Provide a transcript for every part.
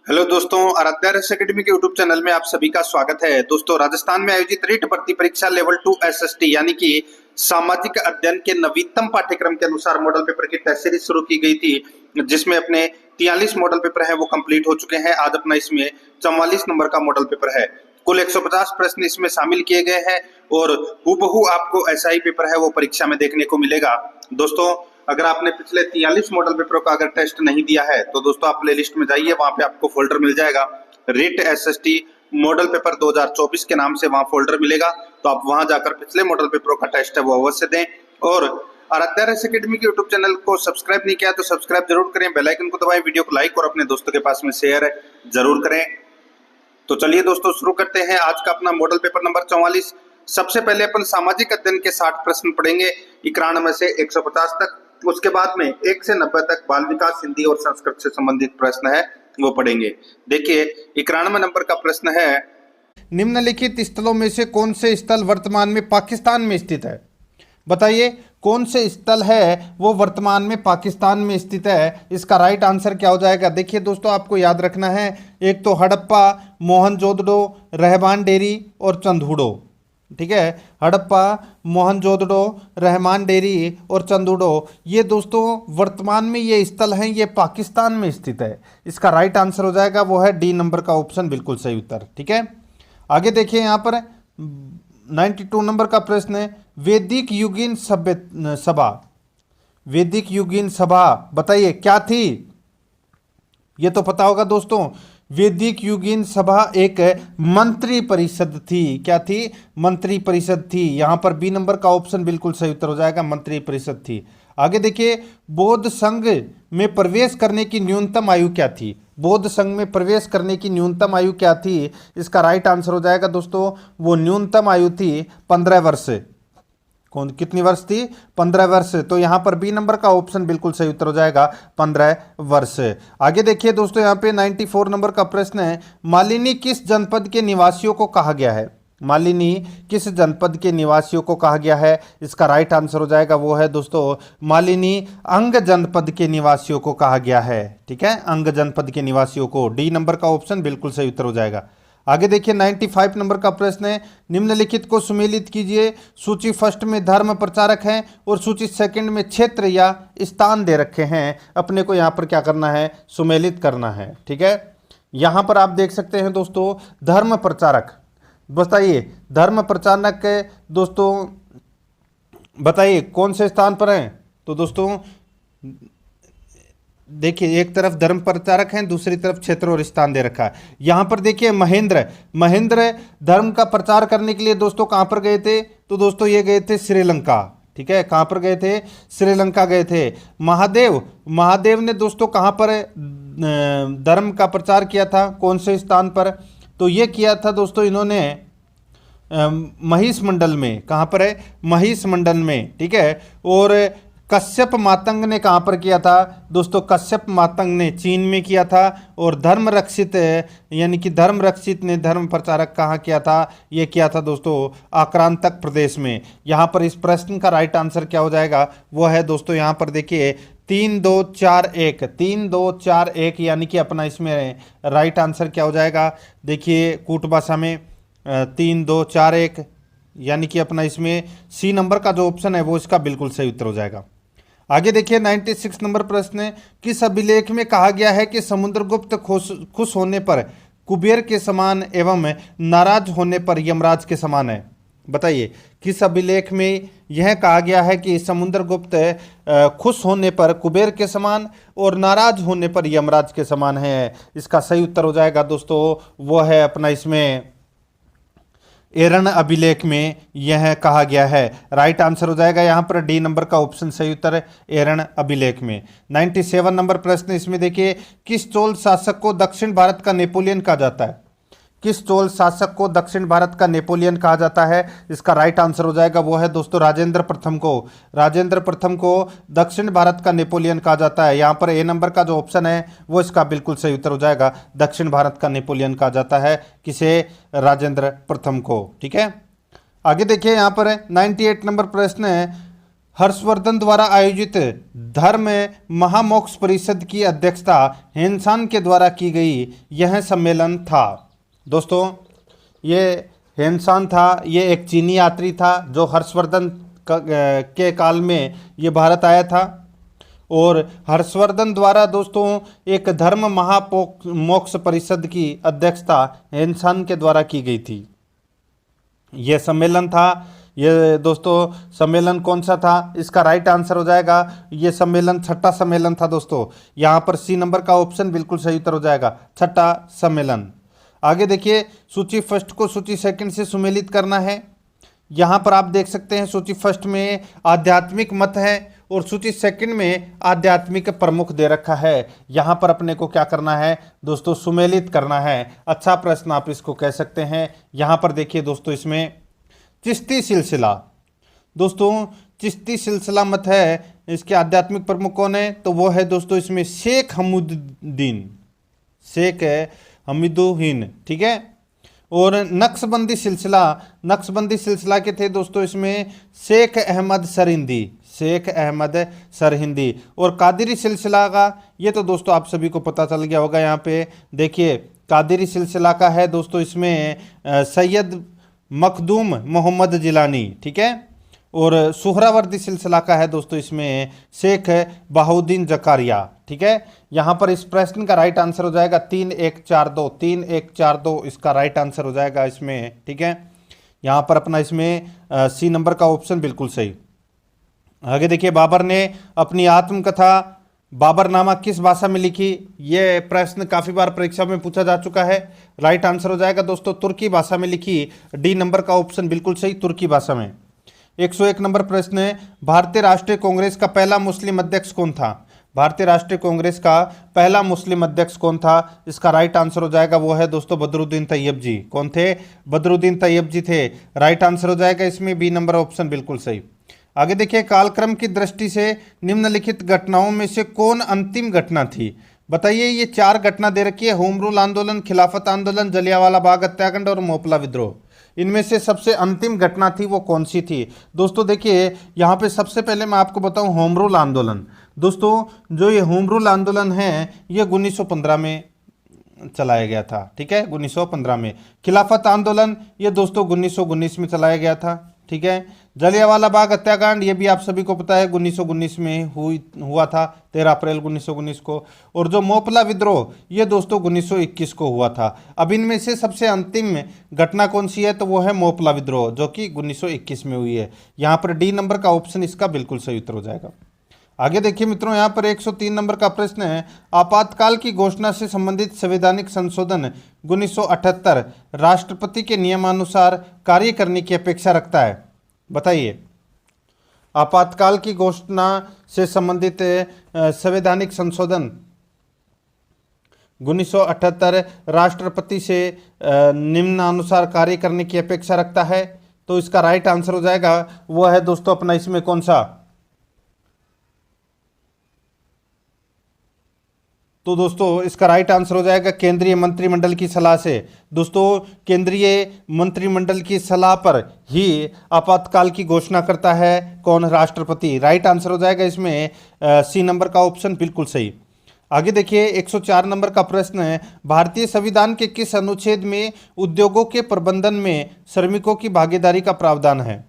Hello दोस्तों, Aaradhya race academy के YouTube channel में आप सभी का स्वागत है। दोस्तों, राजस्थान में आयोजित रीट भर्ती परीक्षा लेवल 2 एसएसटी यानी कि सामाजिक अध्ययन के नवीनतम पाठ्यक्रम के अनुसार मॉडल पेपर की टेस्ट सीरीज शुरू की गई थी, जिसमें अपने 43 मॉडल पेपर हैं वो कंप्लीट हो चुके हैं। आज अपना इसमें 44 नंबर का मॉडल पेपर है। कुल 150 प्रश्न इसमें शामिल किए गए हैं और हूबहू आपको ऐसा ही पेपर है वो परीक्षा में देखने को मिलेगा। दोस्तों, अगर आपने पिछले 43 मॉडल पेपरों का अगर टेस्ट नहीं दिया है तो दोस्तों आप प्ले लिस्ट में जाइए, वहां पे आपको फोल्डर मिल जाएगा रीट एसएसटी मॉडल पेपर 2024 के नाम से वहां फोल्डर मिलेगा। तो आप वहां जाकर पिछले मॉडल पेपरों का टेस्ट है वो अवश्य दें। और आराध्या रेस एकेडमी के यूट्यूब चैनल को सब्सक्राइब नहीं किया तो सब्सक्राइब जरूर करें, बेल आइकन को दबाएं, वीडियो को लाइक और अपने दोस्तों के पास में शेयर जरूर करें। तो चलिए दोस्तों शुरू करते हैं आज का अपना मॉडल पेपर नंबर 44। सबसे पहले अपन सामाजिक अध्ययन के 60 प्रश्न पढ़ेंगे 91 से 150 तक। उसके बाद में 1 से 90 तक बाल विकास, हिंदी और संस्कृत से संबंधित प्रश्न है वो पढ़ेंगे। देखिए 91 नंबर का प्रश्न है, निम्नलिखित स्थलों में से कौन से स्थल वर्तमान में पाकिस्तान में स्थित है? बताइए कौन से स्थल है वो वर्तमान में पाकिस्तान में स्थित है। इसका राइट आंसर क्या हो जाएगा? देखिए दोस्तों, आपको याद रखना है, एक तो हड़प्पा, मोहनजोदड़ो, रहमान डेरी और चंदूड़ो। ठीक है, हड़प्पा, मोहनजोदड़ो, रहमान डेरी और चंदूड़ो, ये दोस्तों वर्तमान में ये स्थल हैं, ये पाकिस्तान में स्थित है। इसका राइट आंसर हो जाएगा वो है डी नंबर का ऑप्शन, बिल्कुल सही उत्तर। ठीक है, आगे देखिए यहाँ पर 92 नंबर का प्रश्न है, वैदिक युगीन सभ्य सभा। वैदिक युगीन सभा बताइए क्या थी? ये तो पता होगा दोस्तों, वैदिक युगीन सभा एक मंत्री परिषद थी। क्या थी? मंत्री परिषद थी। यहां पर बी नंबर का ऑप्शन बिल्कुल सही उत्तर हो जाएगा, मंत्री परिषद थी। आगे देखिए, बौद्ध संघ में प्रवेश करने की न्यूनतम आयु क्या थी? बौद्ध संघ में प्रवेश करने की न्यूनतम आयु क्या थी? इसका राइट आंसर हो जाएगा दोस्तों, वो न्यूनतम आयु थी 15 वर्ष। कौन कितनी वर्ष थी? 15 वर्ष। तो यहां पर बी नंबर का ऑप्शन बिल्कुल सही उत्तर हो जाएगा, 15 वर्ष। आगे देखिए दोस्तों, यहां पे 94 नंबर का प्रश्न है, मालिनी किस जनपद के निवासियों को कहा गया है? मालिनी किस जनपद के निवासियों को कहा गया है? इसका राइट आंसर हो जाएगा वो है दोस्तों, मालिनी अंग जनपद के निवासियों को कहा गया है। ठीक है, अंग जनपद के निवासियों को। डी नंबर का ऑप्शन बिल्कुल सही उत्तर हो जाएगा। आगे देखिए 95 नंबर का प्रश्न है, निम्नलिखित को सुमेलित कीजिए। सूची फर्स्ट में धर्म प्रचारक हैं और सूची सेकंड में क्षेत्र या स्थान दे रखे हैं। अपने को यहाँ पर क्या करना है? सुमेलित करना है। ठीक है, यहाँ पर आप देख सकते हैं दोस्तों, धर्म प्रचारक। बताइए धर्म प्रचारक दोस्तों, बताइए कौन से स्थान पर हैं? तो दोस्तों देखिए, एक तरफ धर्म प्रचारक हैं, दूसरी तरफ क्षेत्र और स्थान दे रखा है। यहां पर देखिए महेंद्र धर्म का प्रचार करने के लिए दोस्तों कहां पर गए थे? तो दोस्तों ये गए थे श्रीलंका। ठीक है, कहां पर गए थे? श्रीलंका गए थे। महादेव ने दोस्तों कहां पर धर्म का प्रचार किया था? कौन से स्थान पर? तो ये किया था दोस्तों इन्होंने महिष मंडल में। कहां पर है? महिष मंडल में। ठीक है, और कश्यप मातंग ने कहां पर किया था? दोस्तों कश्यप मातंग ने चीन में किया था। और धर्म रक्षित यानी कि धर्म रक्षित ने धर्म प्रचारक कहां किया था? ये किया था दोस्तों आक्रांतक प्रदेश में। यहां पर इस प्रश्न का राइट आंसर क्या हो जाएगा? वो है दोस्तों, यहां पर देखिए 3 2 4 1, 3 2 4 1, यानी कि अपना इसमें राइट आंसर क्या हो जाएगा? देखिए कूट भाषा में 3 2 4 1, यानी कि अपना इसमें सी नंबर का जो ऑप्शन है वो इसका बिल्कुल सही उत्तर हो जाएगा। आगे देखिए 96 नंबर प्रश्न है, किस अभिलेख में कहा गया है कि समुद्रगुप्त खुश होने पर कुबेर के समान एवं नाराज होने पर यमराज के समान है? बताइए किस अभिलेख में यह कहा गया है कि समुद्रगुप्त खुश होने पर कुबेर के समान और नाराज होने पर यमराज के समान है? इसका सही उत्तर हो जाएगा दोस्तों, वो है अपना इसमें एरन अभिलेख में यह कहा गया है। राइट आंसर हो जाएगा यहाँ पर डी नंबर का ऑप्शन सही उत्तर है, एरन अभिलेख में। 97 नंबर प्रश्न इसमें देखिए, किस चोल शासक को दक्षिण भारत का नेपोलियन कहा जाता है? किस चोल शासक को दक्षिण भारत का नेपोलियन कहा जाता है? इसका राइट आंसर हो जाएगा वो है दोस्तों राजेंद्र प्रथम को। राजेंद्र प्रथम को दक्षिण भारत का नेपोलियन कहा जाता है। यहाँ पर ए नंबर का जो ऑप्शन है वो इसका बिल्कुल सही उत्तर हो जाएगा, दक्षिण भारत का नेपोलियन कहा जाता है किसे? राजेंद्र प्रथम को। ठीक है, आगे देखिए यहाँ पर 98 नंबर प्रश्न है, हर्षवर्धन द्वारा आयोजित धर्म महामोक्ष परिषद की अध्यक्षता हेनसान के द्वारा की गई यह सम्मेलन था। दोस्तों, ये हेनसान था, ये एक चीनी यात्री था जो हर्षवर्धन के काल में ये भारत आया था। और हर्षवर्धन द्वारा दोस्तों एक धर्म महामोक्ष परिषद की अध्यक्षता हेनसान के द्वारा की गई थी। यह सम्मेलन था। ये दोस्तों सम्मेलन कौन सा था? इसका राइट आंसर हो जाएगा, ये सम्मेलन छठा सम्मेलन था दोस्तों। यहाँ पर सी नंबर का ऑप्शन बिल्कुल सही उत्तर हो जाएगा, छठा सम्मेलन। आगे देखिए, सूची फर्स्ट को सूची सेकंड से सुमेलित करना है। यहाँ पर आप देख सकते हैं सूची फर्स्ट में आध्यात्मिक मत है और सूची सेकंड में आध्यात्मिक प्रमुख दे रखा है। यहाँ पर अपने को क्या करना है दोस्तों? सुमेलित करना है। अच्छा प्रश्न आप इसको कह सकते हैं। यहाँ पर देखिए दोस्तों, इसमें चिश्ती सिलसिला, दोस्तों चिश्ती सिलसिला मत है, इसके आध्यात्मिक प्रमुख कौन है? तो वो है दोस्तों इसमें शेख हमीदुद्दीन, शेख हमीदुद्दीन, ठीक है। और नक्शबंदी सिलसिला के थे दोस्तों इसमें शेख अहमद सरहिंदी, शेख अहमद सरहिंदी। और कादिरी सिलसिला का, ये तो दोस्तों आप सभी को पता चल गया होगा। यहाँ पे देखिए कादिरी सिलसिला का है दोस्तों इसमें सैयद मखदूम मोहम्मद जिलानी, ठीक है। और सुहरावर्दी सिलसिला का है दोस्तों इसमें शेख बहाउद्दीन जकारिया, ठीक है। यहाँ पर इस प्रश्न का राइट आंसर हो जाएगा 3142, 3142 इसका राइट आंसर हो जाएगा इसमें, ठीक है। यहाँ पर अपना इसमें सी नंबर का ऑप्शन बिल्कुल सही। आगे देखिए, बाबर ने अपनी आत्मकथा बाबरनामा किस भाषा में लिखी? ये प्रश्न काफ़ी बार परीक्षा में पूछा जा चुका है। राइट आंसर हो जाएगा दोस्तों तुर्की भाषा में लिखी, डी नंबर का ऑप्शन बिल्कुल सही, तुर्की भाषा में। 101 नंबर प्रश्न है, भारतीय राष्ट्रीय कांग्रेस का पहला मुस्लिम अध्यक्ष कौन था? भारतीय राष्ट्रीय कांग्रेस का पहला मुस्लिम अध्यक्ष कौन था? इसका राइट आंसर हो जाएगा वो है दोस्तों बदरुद्दीन तैयब जी। कौन थे? बदरुद्दीन तैयब जी थे। राइट आंसर हो जाएगा इसमें बी नंबर ऑप्शन बिल्कुल सही। आगे देखिए, कालक्रम की दृष्टि से निम्नलिखित घटनाओं में से कौन अंतिम घटना थी? बताइए, ये 4 घटना दे रखी है, होम रूल आंदोलन, खिलाफत आंदोलन, जलियांवाला बाग हत्याकांड और मोपला विद्रोह। इनमें से सबसे अंतिम घटना थी वो कौन सी थी? दोस्तों देखिए, यहाँ पे सबसे पहले मैं आपको बताऊं होम रूल आंदोलन। दोस्तों जो ये होम रूल आंदोलन है ये 1915 में चलाया गया था, ठीक है, 1915 में। खिलाफत आंदोलन ये दोस्तों 1919 में चलाया गया था, ठीक है। जलियांवाला बाग हत्याकांड ये भी आप सभी को पता है 1919 में हुआ था, 13 अप्रैल 1919 को। और जो मोपला विद्रोह ये दोस्तों 1921 को हुआ था। अब इनमें से सबसे अंतिम घटना कौन सी है? तो वो है मोपला विद्रोह जो कि 1921 में हुई है। यहाँ पर डी नंबर का ऑप्शन इसका बिल्कुल सही उत्तर हो जाएगा। आगे देखिए मित्रों, यहाँ पर 103 नंबर का प्रश्न है, आपातकाल की घोषणा से संबंधित संवैधानिक संशोधन 1978 राष्ट्रपति के नियमानुसार कार्य करने की अपेक्षा रखता है। बताइए, आपातकाल की घोषणा से संबंधित संवैधानिक संशोधन 1978 राष्ट्रपति से निम्नानुसार कार्य करने की अपेक्षा रखता है। तो इसका राइट आंसर हो जाएगा वो है दोस्तों अपना इसमें कौन सा? तो दोस्तों इसका राइट आंसर हो जाएगा केंद्रीय मंत्रिमंडल की सलाह से। दोस्तों केंद्रीय मंत्रिमंडल की सलाह पर ही आपातकाल की घोषणा करता है कौन? राष्ट्रपति। राइट आंसर हो जाएगा इसमें सी नंबर का ऑप्शन बिल्कुल सही। आगे देखिए, 104 नंबर का प्रश्न है, भारतीय संविधान के किस अनुच्छेद में उद्योगों के प्रबंधन में श्रमिकों की भागीदारी का प्रावधान है?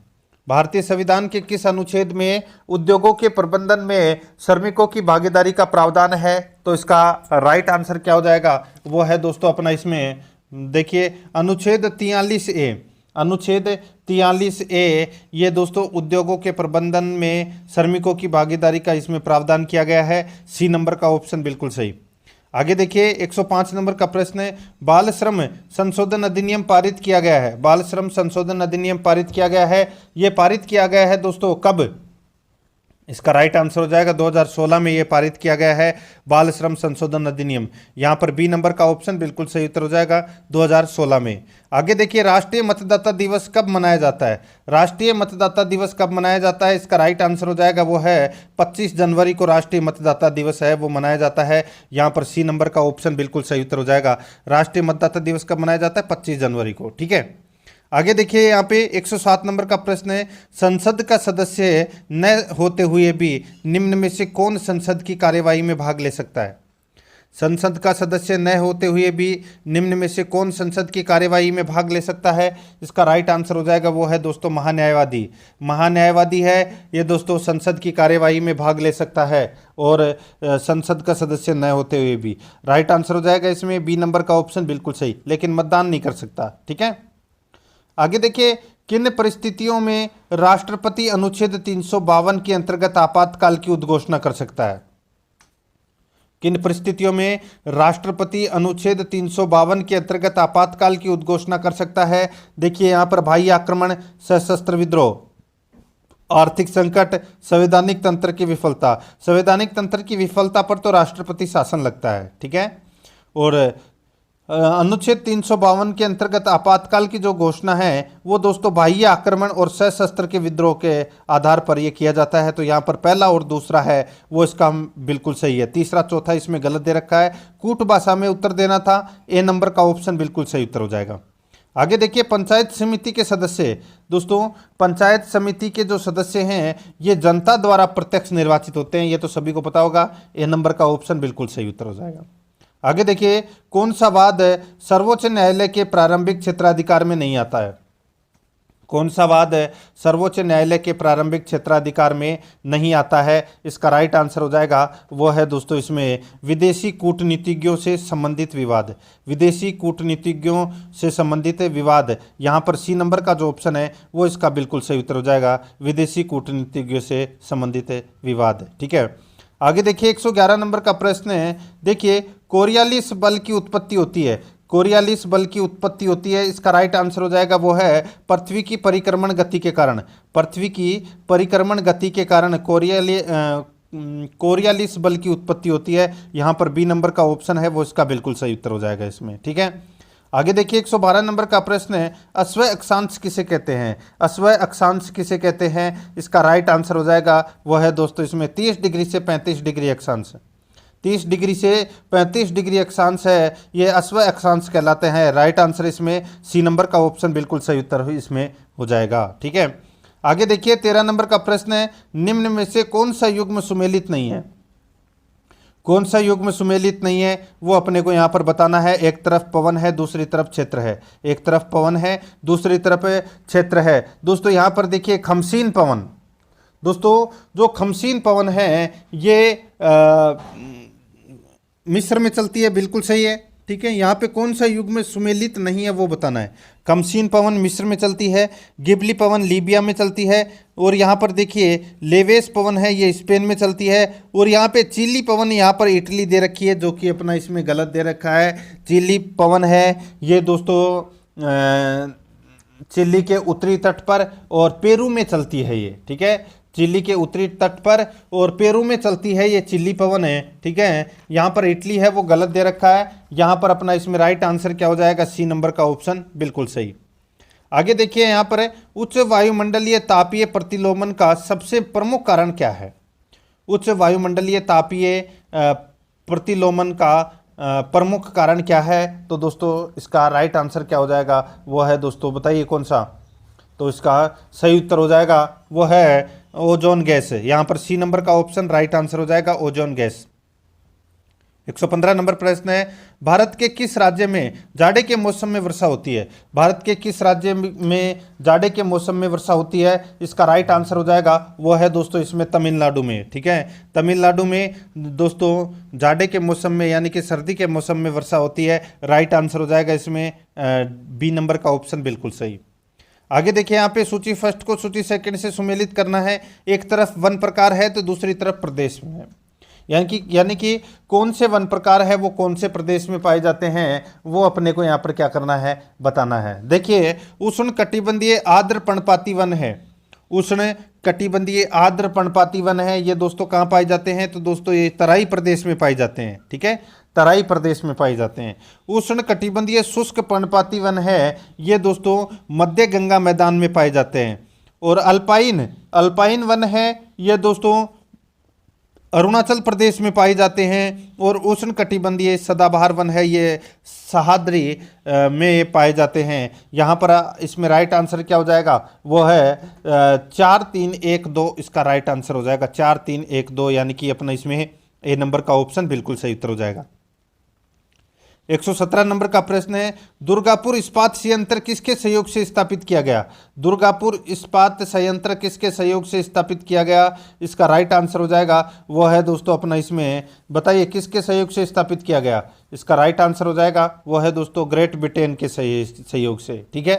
भारतीय संविधान के किस अनुच्छेद में उद्योगों के प्रबंधन में श्रमिकों की भागीदारी का प्रावधान है? तो इसका राइट आंसर क्या हो जाएगा? वो है दोस्तों अपना इसमें देखिए अनुच्छेद 43A। अनुच्छेद 43A ये दोस्तों उद्योगों के प्रबंधन में श्रमिकों की भागीदारी का इसमें प्रावधान किया गया है। सी नंबर का ऑप्शन बिल्कुल सही। आगे देखिए, 105 नंबर का प्रश्न है, बाल श्रम संशोधन अधिनियम पारित किया गया है। बाल श्रम संशोधन अधिनियम पारित किया गया है। ये पारित किया गया है दोस्तों कब? इसका राइट आंसर हो जाएगा 2016 में ये पारित किया गया है बाल श्रम संशोधन अधिनियम। यहाँ पर बी नंबर का ऑप्शन बिल्कुल सही उत्तर हो जाएगा 2016 में। आगे देखिए, राष्ट्रीय मतदाता दिवस कब मनाया जाता है? राष्ट्रीय मतदाता दिवस कब मनाया जाता है? इसका राइट आंसर हो जाएगा वो है 25 जनवरी को राष्ट्रीय मतदाता दिवस है वो मनाया जाता है। यहाँ पर सी नंबर का ऑप्शन बिल्कुल सही उत्तर हो जाएगा। राष्ट्रीय मतदाता दिवस कब मनाया जाता है? 25 जनवरी को, ठीक है। आगे देखिए यहाँ पे 107 नंबर का प्रश्न है, संसद का सदस्य न होते हुए भी निम्न में से कौन संसद की कार्यवाही में भाग ले सकता है। संसद का सदस्य न होते हुए भी निम्न में से कौन संसद की कार्यवाही में भाग ले सकता है। इसका राइट आंसर हो जाएगा वो है दोस्तों महान्यायवादी। महान्यायवादी है ये दोस्तों संसद की कार्यवाही में भाग ले सकता है और संसद का सदस्य न होते हुए भी। राइट आंसर हो जाएगा इसमें बी नंबर का ऑप्शन बिल्कुल सही, लेकिन मतदान नहीं कर सकता। ठीक है, आगे देखिए, किन परिस्थितियों में राष्ट्रपति अनुच्छेद 352 के अंतर्गत आपातकाल की उद्घोषणा कर सकता है। किन परिस्थितियों में राष्ट्रपति अनुच्छेद 352 के अंतर्गत आपातकाल की उद्घोषणा कर सकता है। देखिए यहाँ पर बाह्य आक्रमण, सशस्त्र विद्रोह, आर्थिक संकट, संवैधानिक तंत्र की विफलता। संवैधानिक तंत्र की विफलता पर तो राष्ट्रपति शासन लगता है। ठीक है, और अनुच्छेद 352 के अंतर्गत आपातकाल की जो घोषणा है वो दोस्तों बाह्य आक्रमण और सशस्त्र के विद्रोह के आधार पर यह किया जाता है। तो यहाँ पर पहला और दूसरा है वो इसका बिल्कुल सही है। तीसरा चौथा इसमें गलत दे रखा है, कूट भाषा में उत्तर देना था। ए नंबर का ऑप्शन बिल्कुल सही उत्तर हो जाएगा। आगे देखिए, पंचायत समिति के सदस्य, दोस्तों पंचायत समिति के जो सदस्य हैं ये जनता द्वारा प्रत्यक्ष निर्वाचित होते हैं, ये तो सभी को पता होगा। ए नंबर का ऑप्शन बिल्कुल सही उत्तर हो जाएगा। आगे देखिए, कौन सा वाद सर्वोच्च न्यायालय के प्रारंभिक क्षेत्राधिकार में नहीं आता है। कौन सा वाद सर्वोच्च न्यायालय के प्रारंभिक क्षेत्राधिकार में नहीं आता है। इसका राइट आंसर हो जाएगा वो है दोस्तों इसमें विदेशी कूटनीतिज्ञों से संबंधित विवाद। विदेशी कूटनीतिज्ञों से संबंधित विवाद, यहाँ पर सी नंबर का जो ऑप्शन है वो इसका बिल्कुल सही उत्तर हो जाएगा, विदेशी कूटनीतिज्ञों से संबंधित विवाद। ठीक है, आगे देखिए 111 नंबर का प्रश्न है। देखिए, कोरियालिस बल की उत्पत्ति होती है। कोरियालिस बल की उत्पत्ति होती है, इसका राइट आंसर हो जाएगा वो है पृथ्वी की परिक्रमण गति के कारण। पृथ्वी की परिक्रमण गति के कारण कोरियालिस बल की उत्पत्ति होती है। यहाँ पर बी नंबर का ऑप्शन है वो इसका बिल्कुल सही उत्तर हो जाएगा इसमें। ठीक है, आगे देखिए 112 नंबर का प्रश्न है, अश्वय अक्षांश किसे कहते हैं। अश्वय अक्षांश किसे कहते हैं। इसका राइट आंसर हो जाएगा वो है दोस्तों इसमें 30 डिग्री से 35 डिग्री अक्षांश। 30 डिग्री से 35 डिग्री अक्षांश है ये अश्वय अक्षांश कहलाते हैं। राइट आंसर इसमें सी नंबर का ऑप्शन बिल्कुल सही उत्तर इसमें हो जाएगा। ठीक है, आगे देखिए 13 नंबर का प्रश्न है, निम्न में से कौन सा युग्म सुमेलित नहीं है। कौन सा युग्म सुमेलित नहीं है वो अपने को यहाँ पर बताना है। एक तरफ पवन है, दूसरी तरफ क्षेत्र है। एक तरफ पवन है, दूसरी तरफ क्षेत्र है। दोस्तों यहाँ पर देखिए खमसीन पवन, दोस्तों जो खमसीन पवन है ये मिस्र में चलती है, बिल्कुल सही है। ठीक है, यहाँ पे कौन सा युग में सुमेलित नहीं है वो बताना है। कमसीन पवन मिस्र में चलती है, गिबली पवन लीबिया में चलती है, और यहाँ पर देखिए लेवेस पवन है ये स्पेन में चलती है, और यहाँ पे चिली पवन यहाँ पर इटली दे रखी है जो कि अपना इसमें गलत दे रखा है। चिली पवन है ये दोस्तों चिली के उत्तरी तट पर और पेरू में चलती है ये। ठीक है, चिली के उत्तरी तट पर और पेरू में चलती है ये चिली पवन है। ठीक है, यहाँ पर इटली है वो गलत दे रखा है। यहाँ पर अपना इसमें राइट आंसर क्या हो जाएगा, सी नंबर का ऑप्शन बिल्कुल सही। आगे देखिए यहाँ पर उच्च वायुमंडलीय तापीय प्रतिलोमन का सबसे प्रमुख कारण क्या है। उच्च वायुमंडलीय तापीय प्रतिलोमन का प्रमुख कारण क्या है। तो दोस्तों इसका राइट आंसर क्या हो जाएगा वो है दोस्तों बताइए कौन सा। तो इसका सही उत्तर हो जाएगा वो है ओजोन गैस। यहाँ पर सी नंबर का ऑप्शन राइट आंसर हो जाएगा ओजोन गैस। 115 नंबर प्रश्न है, भारत के किस राज्य में जाड़े के मौसम में वर्षा होती है। भारत के किस राज्य में जाड़े के मौसम में वर्षा होती है। इसका राइट आंसर हो जाएगा वो है दोस्तों इसमें तमिलनाडु में। ठीक है, तमिलनाडु में दोस्तों जाड़े के मौसम में यानी कि सर्दी के मौसम में वर्षा होती है। राइट आंसर हो जाएगा इसमें बी नंबर का ऑप्शन बिल्कुल सही। आगे देखिए यहाँ पे सूची फर्स्ट को सूची सेकंड से सुमेलित करना है। एक तरफ वन प्रकार है तो दूसरी तरफ प्रदेश में है, यानी कि कौन से वन प्रकार है वो कौन से प्रदेश में पाए जाते हैं वो अपने को यहाँ पर क्या करना है बताना है। देखिए उष्ण कटिबंधीय आर्द्र पर्णपाती वन है। उष्ण कटिबंधीय आर्द्र पर्णपाती वन है ये दोस्तों कहाँ पाए जाते हैं। तो दोस्तों ये तराई प्रदेश में पाए जाते हैं। ठीक है, तराई प्रदेश में पाए जाते हैं। उष्ण कटिबंधीय शुष्क पर्णपाती वन है ये दोस्तों मध्य गंगा मैदान में पाए जाते हैं। और अल्पाइन वन है ये दोस्तों अरुणाचल प्रदेश में पाए जाते हैं और उष्णकटिबंधीय सदाबहार वन है ये सह्याद्री में पाए जाते हैं। यहाँ पर इसमें राइट आंसर क्या हो जाएगा, वो है 4312 इसका राइट आंसर हो जाएगा 4312, यानी कि अपना इसमें ए नंबर का ऑप्शन बिल्कुल सही उत्तर हो जाएगा। 117 नंबर का प्रश्न है, दुर्गापुर इस्पात संयंत्र किसके सहयोग से स्थापित किया गया? दुर्गापुर इस्पात संयंत्र किसके सहयोग से स्थापित किया गया? इसका राइट आंसर हो जाएगा वो है दोस्तों अपना इसमें, बताइए किसके सहयोग से स्थापित किया गया? इसका राइट आंसर हो जाएगा वो है दोस्तों ग्रेट ब्रिटेन के सहयोग से। ठीक है,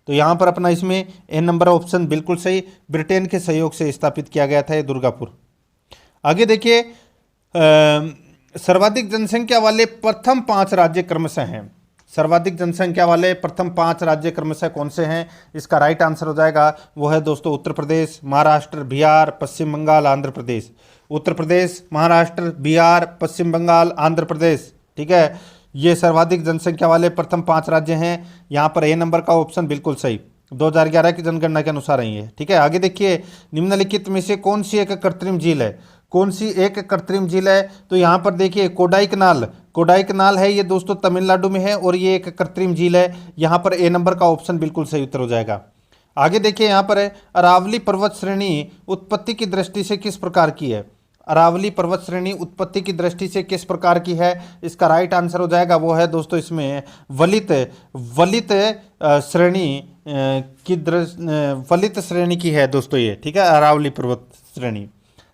तो यहाँ पर अपना इसमें ए नंबर ऑप्शन बिल्कुल सही, ब्रिटेन के सहयोग से स्थापित किया गया था ये दुर्गापुर। आगे देखिए, सर्वाधिक जनसंख्या वाले प्रथम 5 राज्य क्रमशः हैं। सर्वाधिक जनसंख्या वाले प्रथम 5 राज्य क्रमशः कौन से हैं? इसका राइट आंसर हो जाएगा वो है दोस्तों उत्तर प्रदेश, महाराष्ट्र, बिहार, पश्चिम बंगाल, आंध्र प्रदेश। उत्तर प्रदेश, महाराष्ट्र, बिहार, पश्चिम बंगाल, आंध्र प्रदेश। ठीक है, ये सर्वाधिक जनसंख्या वाले प्रथम 5 राज्य हैं। यहाँ पर ए नंबर का ऑप्शन बिल्कुल सही 2011 की जनगणना के अनुसार ही है। ठीक है, आगे देखिए, निम्नलिखित में से कौन सी एक कृत्रिम झील है? कौन सी एक कृत्रिम झील है? तो यहाँ पर देखिए कोडाईकनाल, कोडाईकनाल है ये दोस्तों तमिलनाडु में है और ये एक कृत्रिम झील है। यहाँ पर ए नंबर का ऑप्शन बिल्कुल सही उत्तर हो जाएगा। आगे देखिए, यहाँ पर अरावली पर्वत श्रेणी उत्पत्ति की दृष्टि से किस प्रकार की है? अरावली पर्वत श्रेणी उत्पत्ति की दृष्टि से किस प्रकार की है? इसका राइट आंसर हो जाएगा वो है दोस्तों इसमें वलित श्रेणी की वलित श्रेणी की है दोस्तों ये। ठीक है, अरावली पर्वत श्रेणी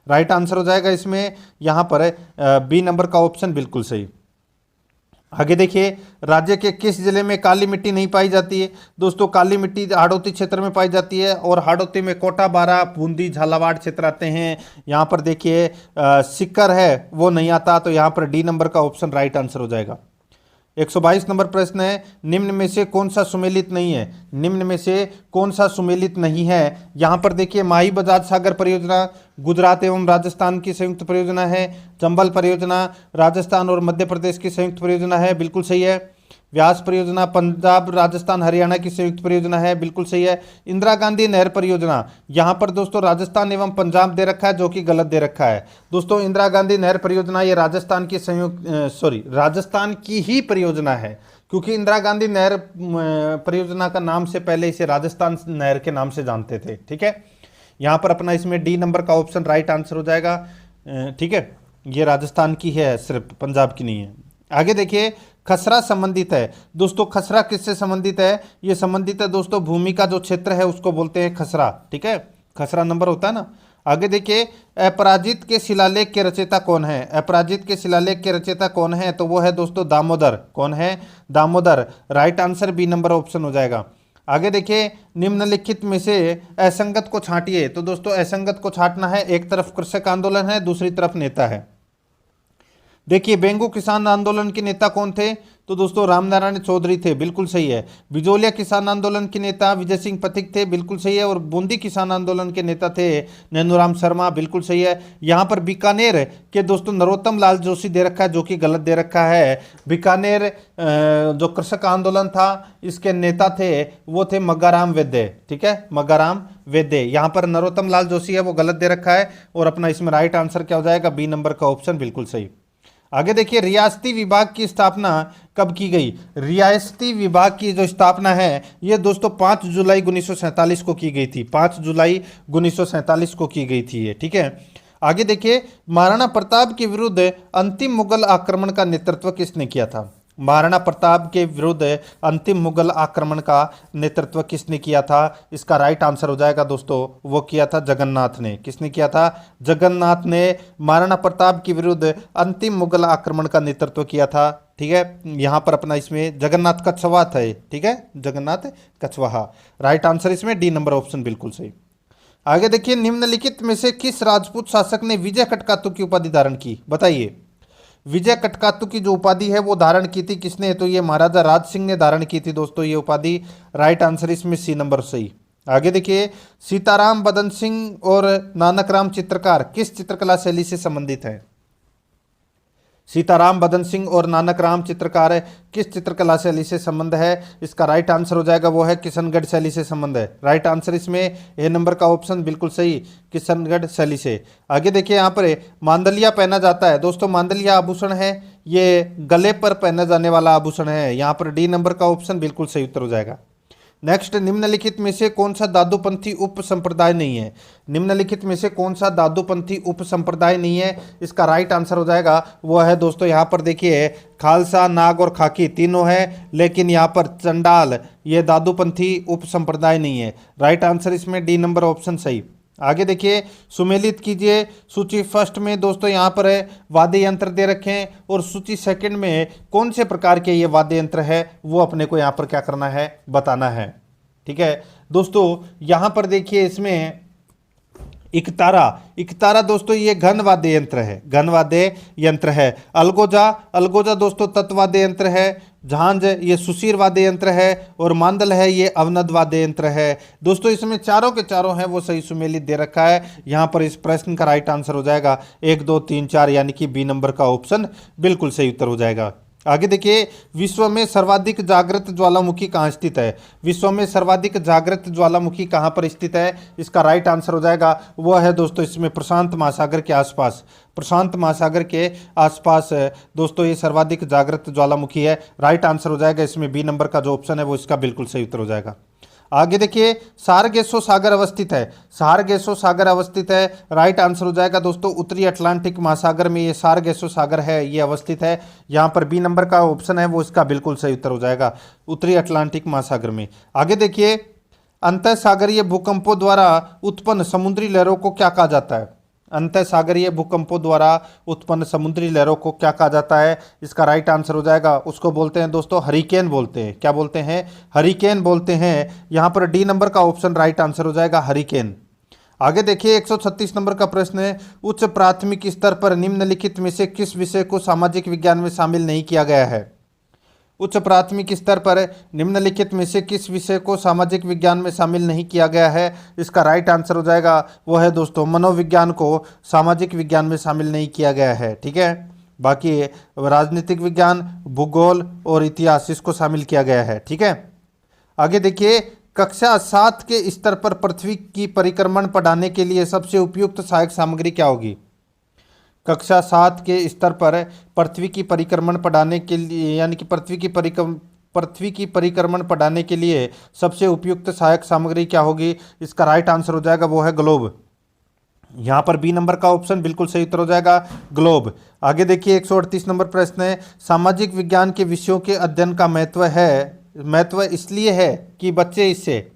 राइट आंसर हो जाएगा इसमें, यहाँ पर बी नंबर का ऑप्शन बिल्कुल सही। आगे देखिए, राज्य के किस जिले में काली मिट्टी नहीं पाई जाती है? दोस्तों काली मिट्टी हाड़ौती क्षेत्र में पाई जाती है और हाड़ौती में कोटा, बारा, बूंदी, झालावाड़ क्षेत्र आते हैं। यहाँ पर देखिए सिक्कर है वो नहीं आता, तो यहाँ पर डी नंबर का ऑप्शन राइट आंसर हो जाएगा। 122 नंबर प्रश्न है, निम्न में से कौन सा सुमेलित नहीं है? निम्न में से कौन सा सुमेलित नहीं है? यहाँ पर देखिए माही बजाज सागर परियोजना गुजरात एवं राजस्थान की संयुक्त परियोजना है। चंबल परियोजना राजस्थान और मध्य प्रदेश की संयुक्त परियोजना है, बिल्कुल सही है। व्यास परियोजना पंजाब, राजस्थान, हरियाणा की संयुक्त परियोजना है, बिल्कुल सही है। इंदिरा गांधी नहर परियोजना यहाँ पर दोस्तों राजस्थान एवं पंजाब दे रखा है, जो कि गलत दे रखा है। दोस्तों इंदिरा गांधी नहर परियोजना ये राजस्थान की राजस्थान की ही परियोजना है, क्योंकि इंदिरा गांधी नहर परियोजना का नाम से पहले इसे राजस्थान नहर के नाम से जानते थे। ठीक है, यहाँ पर अपना इसमें डी नंबर का ऑप्शन राइट आंसर हो जाएगा। ठीक है, ये राजस्थान की है, सिर्फ पंजाब की नहीं है। आगे देखिए, खसरा संबंधित है। दोस्तों खसरा किससे संबंधित है? ये संबंधित है दोस्तों भूमि का जो क्षेत्र है उसको बोलते हैं खसरा। ठीक है, खसरा नंबर होता है ना। आगे देखिए, अपराजित के शिलालेख के रचयिता कौन है? अपराजित के शिलालेख के रचयिता कौन है? तो वो है दोस्तों दामोदर। कौन है? Damodar. Right answer B number option हो जाएगा। आगे देखिए, निम्नलिखित में से असंगत को छांटिए। तो दोस्तों असंगत को छांटना है, एक तरफ कृषक आंदोलन है, दूसरी तरफ नेता है। देखिए बेंगू किसान आंदोलन के नेता कौन थे? तो दोस्तों रामनारायण चौधरी थे, बिल्कुल सही है। बिजोलिया किसान आंदोलन के नेता विजय सिंह पथिक थे, बिल्कुल सही है। और बूंदी किसान आंदोलन के नेता थे नैनूराम शर्मा, बिल्कुल सही है। यहाँ पर बीकानेर के दोस्तों नरोत्तम लाल जोशी दे रखा है, जो कि गलत दे रखा है। बीकानेर जो कृषक आंदोलन था इसके नेता थे वो थे मग्गाराम वैद्य। ठीक है, मग्गाराम वैद्य। यहाँ पर नरोत्तम लाल जोशी है वो गलत दे रखा है, और अपना इसमें राइट आंसर क्या हो जाएगा? बी नंबर का ऑप्शन बिल्कुल सही। आगे देखिए, रियासती विभाग की स्थापना कब की गई? रियासती विभाग की जो स्थापना है ये दोस्तों 5 जुलाई 1947 को की गई थी। 5 जुलाई 1947 को की गई थी ये। ठीक है, आगे देखिए, महाराणा प्रताप के विरुद्ध अंतिम मुगल आक्रमण का नेतृत्व किसने किया था? महाराणा प्रताप के विरुद्ध अंतिम मुगल आक्रमण का नेतृत्व किसने किया था? इसका राइट आंसर हो जाएगा दोस्तों, वो किया था जगन्नाथ ने। किसने किया था? जगन्नाथ ने महाराणा प्रताप के विरुद्ध अंतिम मुगल आक्रमण का नेतृत्व किया था। ठीक है, यहाँ पर अपना इसमें जगन्नाथ कछवाहा था। ठीक है, जगन्नाथ कछवाहा। राइट आंसर इसमें डी नंबर ऑप्शन बिल्कुल सही। आगे देखिए, निम्नलिखित में से किस राजपूत शासक ने विजय कटकातु की उपाधि धारण की? बताइए, विजय कटकातु की जो उपाधि है वो धारण की थी किसने? तो ये महाराजा राज सिंह ने धारण की थी दोस्तों ये उपाधि। राइट आंसर इसमें सी नंबर सही। आगे देखिए, सीताराम बदन सिंह और नानक राम चित्रकार किस चित्रकला शैली से संबंधित है? सीताराम बदन सिंह और नानक राम चित्रकार किस चित्रकला शैली से संबंध है? इसका राइट आंसर हो जाएगा वो है किशनगढ़ शैली से संबंध है। राइट आंसर इसमें ए नंबर का ऑप्शन बिल्कुल सही, किशनगढ़ शैली से। आगे देखिए यहाँ पर मांदलिया पहना जाता है। दोस्तों मांदलिया आभूषण है, ये गले पर पहना जाने वाला आभूषण है। यहाँ पर डी नंबर का ऑप्शन बिल्कुल सही उत्तर हो जाएगा। नेक्स्ट, निम्नलिखित में से कौन सा दादूपंथी उप संप्रदाय नहीं है? निम्नलिखित में से कौन सा दादूपंथी उप संप्रदाय नहीं है? इसका राइट आंसर हो जाएगा वो है दोस्तों यहाँ पर देखिए खालसा, नाग और खाकी तीनों है, लेकिन यहाँ पर चंडाल ये दादूपंथी उप संप्रदाय नहीं है। राइट आंसर इसमें डी नंबर ऑप्शन सही। आगे देखिए, सुमेलित कीजिए सूची फर्स्ट में दोस्तों यहाँ पर है वाद्य यंत्र दे रखे हैं, और सूची सेकंड में कौन से प्रकार के ये वाद्य यंत्र है वो अपने को यहाँ पर क्या करना है, बताना है। ठीक है दोस्तों, यहाँ पर देखिए इसमें इकतारा दोस्तों ये घन वाद्य यंत्र है, घन वाद्य यंत्र है। अलगोजा दोस्तों तत्वाद्य यंत्र है। झांझ ये सुशीर वाद्य यंत्र है, और मांदल है ये अवनद वाद्य यंत्र है। दोस्तों इसमें चारों के चारों हैं वो सही सुमेलित दे रखा है। यहाँ पर इस प्रश्न का राइट आंसर हो जाएगा 1 2 3 4 यानी कि बी नंबर का ऑप्शन बिल्कुल सही उत्तर हो जाएगा। आगे देखिए, विश्व में सर्वाधिक जागृत ज्वालामुखी कहाँ स्थित है? विश्व में सर्वाधिक जागृत ज्वालामुखी कहाँ पर स्थित है? इसका राइट आंसर हो जाएगा वो है दोस्तों इसमें प्रशांत महासागर के आसपास। प्रशांत महासागर के आसपास दोस्तों ये सर्वाधिक जागृत ज्वालामुखी है। राइट आंसर हो जाएगा इसमें बी नंबर का जो ऑप्शन है वो इसका बिल्कुल सही उत्तर हो जाएगा। आगे देखिए, सारगेसो सागर अवस्थित है। सारगेसो सागर अवस्थित है। राइट आंसर हो जाएगा दोस्तों उत्तरी अटलांटिक महासागर में ये सारगेसो सागर है, ये अवस्थित है। यहाँ पर बी नंबर का ऑप्शन है वो इसका बिल्कुल सही उत्तर हो जाएगा, उत्तरी अटलांटिक महासागर में। आगे देखिए, अंतःसागरीय भूकंपों द्वारा उत्पन्न समुद्री लहरों को क्या कहा जाता है? अंतःसागरीय भूकंपों द्वारा उत्पन्न समुद्री लहरों को क्या कहा जाता है? इसका राइट आंसर हो जाएगा, उसको बोलते हैं दोस्तों हरिकेन बोलते हैं। क्या बोलते हैं? हरिकेन बोलते हैं। यहाँ पर डी नंबर का ऑप्शन राइट आंसर हो जाएगा हरिकेन। आगे देखिए, 136 नंबर का प्रश्न है, उच्च प्राथमिक स्तर पर निम्नलिखित में से किस विषय को सामाजिक विज्ञान में शामिल नहीं किया गया है? उच्च प्राथमिक स्तर पर निम्नलिखित में से किस विषय को सामाजिक विज्ञान में शामिल नहीं किया गया है? इसका राइट आंसर हो जाएगा वो है दोस्तों मनोविज्ञान को सामाजिक विज्ञान में शामिल नहीं किया गया है। ठीक है, बाकी राजनीतिक विज्ञान, भूगोल और इतिहास इसको शामिल किया गया है। ठीक है, आगे देखिए, कक्षा 7 के स्तर पर पृथ्वी की परिक्रमण पढ़ाने के लिए सबसे उपयुक्त सहायक सामग्री क्या होगी? कक्षा 7 के स्तर पर पृथ्वी की परिक्रमण पढ़ाने के लिए यानी कि पृथ्वी की परिक्रमण पढ़ाने के लिए सबसे उपयुक्त सहायक सामग्री क्या होगी? इसका राइट आंसर हो जाएगा वो है ग्लोब। यहाँ पर बी नंबर का ऑप्शन बिल्कुल सही उत्तर हो जाएगा, ग्लोब। आगे देखिए, 138 नंबर प्रश्न है, सामाजिक विज्ञान के विषयों के अध्ययन का महत्व इसलिए है कि बच्चे इससे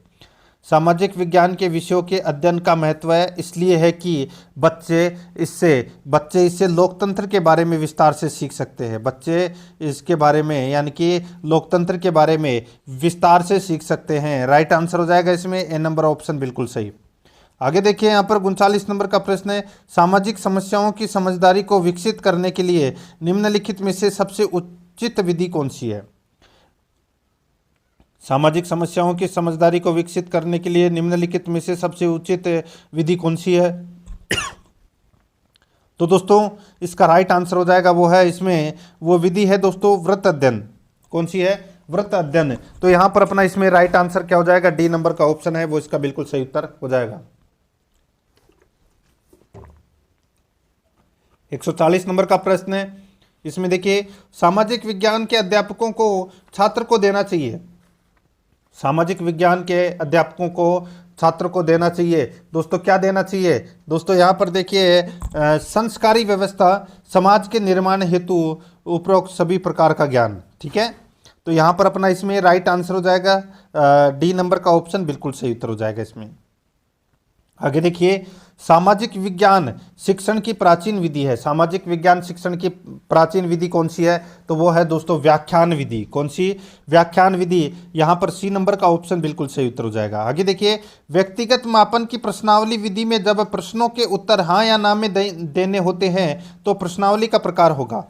सामाजिक विज्ञान के विषयों के अध्ययन का महत्व इसलिए है कि बच्चे इससे लोकतंत्र के बारे में विस्तार से सीख सकते हैं। बच्चे इसके बारे में यानी कि लोकतंत्र के बारे में विस्तार से सीख सकते हैं। राइट आंसर हो जाएगा इसमें ए नंबर ऑप्शन बिल्कुल सही। आगे देखिए, यहाँ पर 39 नंबर का प्रश्न है, सामाजिक समस्याओं की समझदारी को विकसित करने के लिए निम्नलिखित में से सबसे उचित विधि कौन सी है? सामाजिक समस्याओं की समझदारी को विकसित करने के लिए निम्नलिखित में से सबसे उचित विधि कौन सी है? तो दोस्तों इसका राइट आंसर हो जाएगा वो है इसमें वो विधि है दोस्तों वृत्त अध्ययन। कौन सी है? वृत्त अध्ययन। तो यहां पर अपना इसमें राइट आंसर क्या हो जाएगा? डी नंबर का ऑप्शन है वो इसका बिल्कुल सही उत्तर हो जाएगा। 140 नंबर का प्रश्न है, इसमें देखिए, सामाजिक विज्ञान के अध्यापकों को छात्र को देना चाहिए। सामाजिक विज्ञान के अध्यापकों को छात्र को देना चाहिए दोस्तों, क्या देना चाहिए? दोस्तों यहाँ पर देखिए, संस्कारी व्यवस्था, समाज के निर्माण हेतु उपरोक्त सभी प्रकार का ज्ञान। ठीक है, तो यहाँ पर अपना इसमें राइट आंसर हो जाएगा डी नंबर का ऑप्शन बिल्कुल सही उत्तर हो जाएगा इसमें। आगे देखिए, सामाजिक विज्ञान शिक्षण की प्राचीन विधि है। सामाजिक विज्ञान शिक्षण की प्राचीन विधि कौन सी है? तो वो है दोस्तों व्याख्यान विधि। कौन सी? व्याख्यान विधि। यहाँ पर सी नंबर का ऑप्शन बिल्कुल सही उत्तर हो जाएगा। आगे देखिए, व्यक्तिगत मापन की प्रश्नावली विधि में जब प्रश्नों के उत्तर हाँ या ना में देने होते हैं तो प्रश्नावली का प्रकार होगा।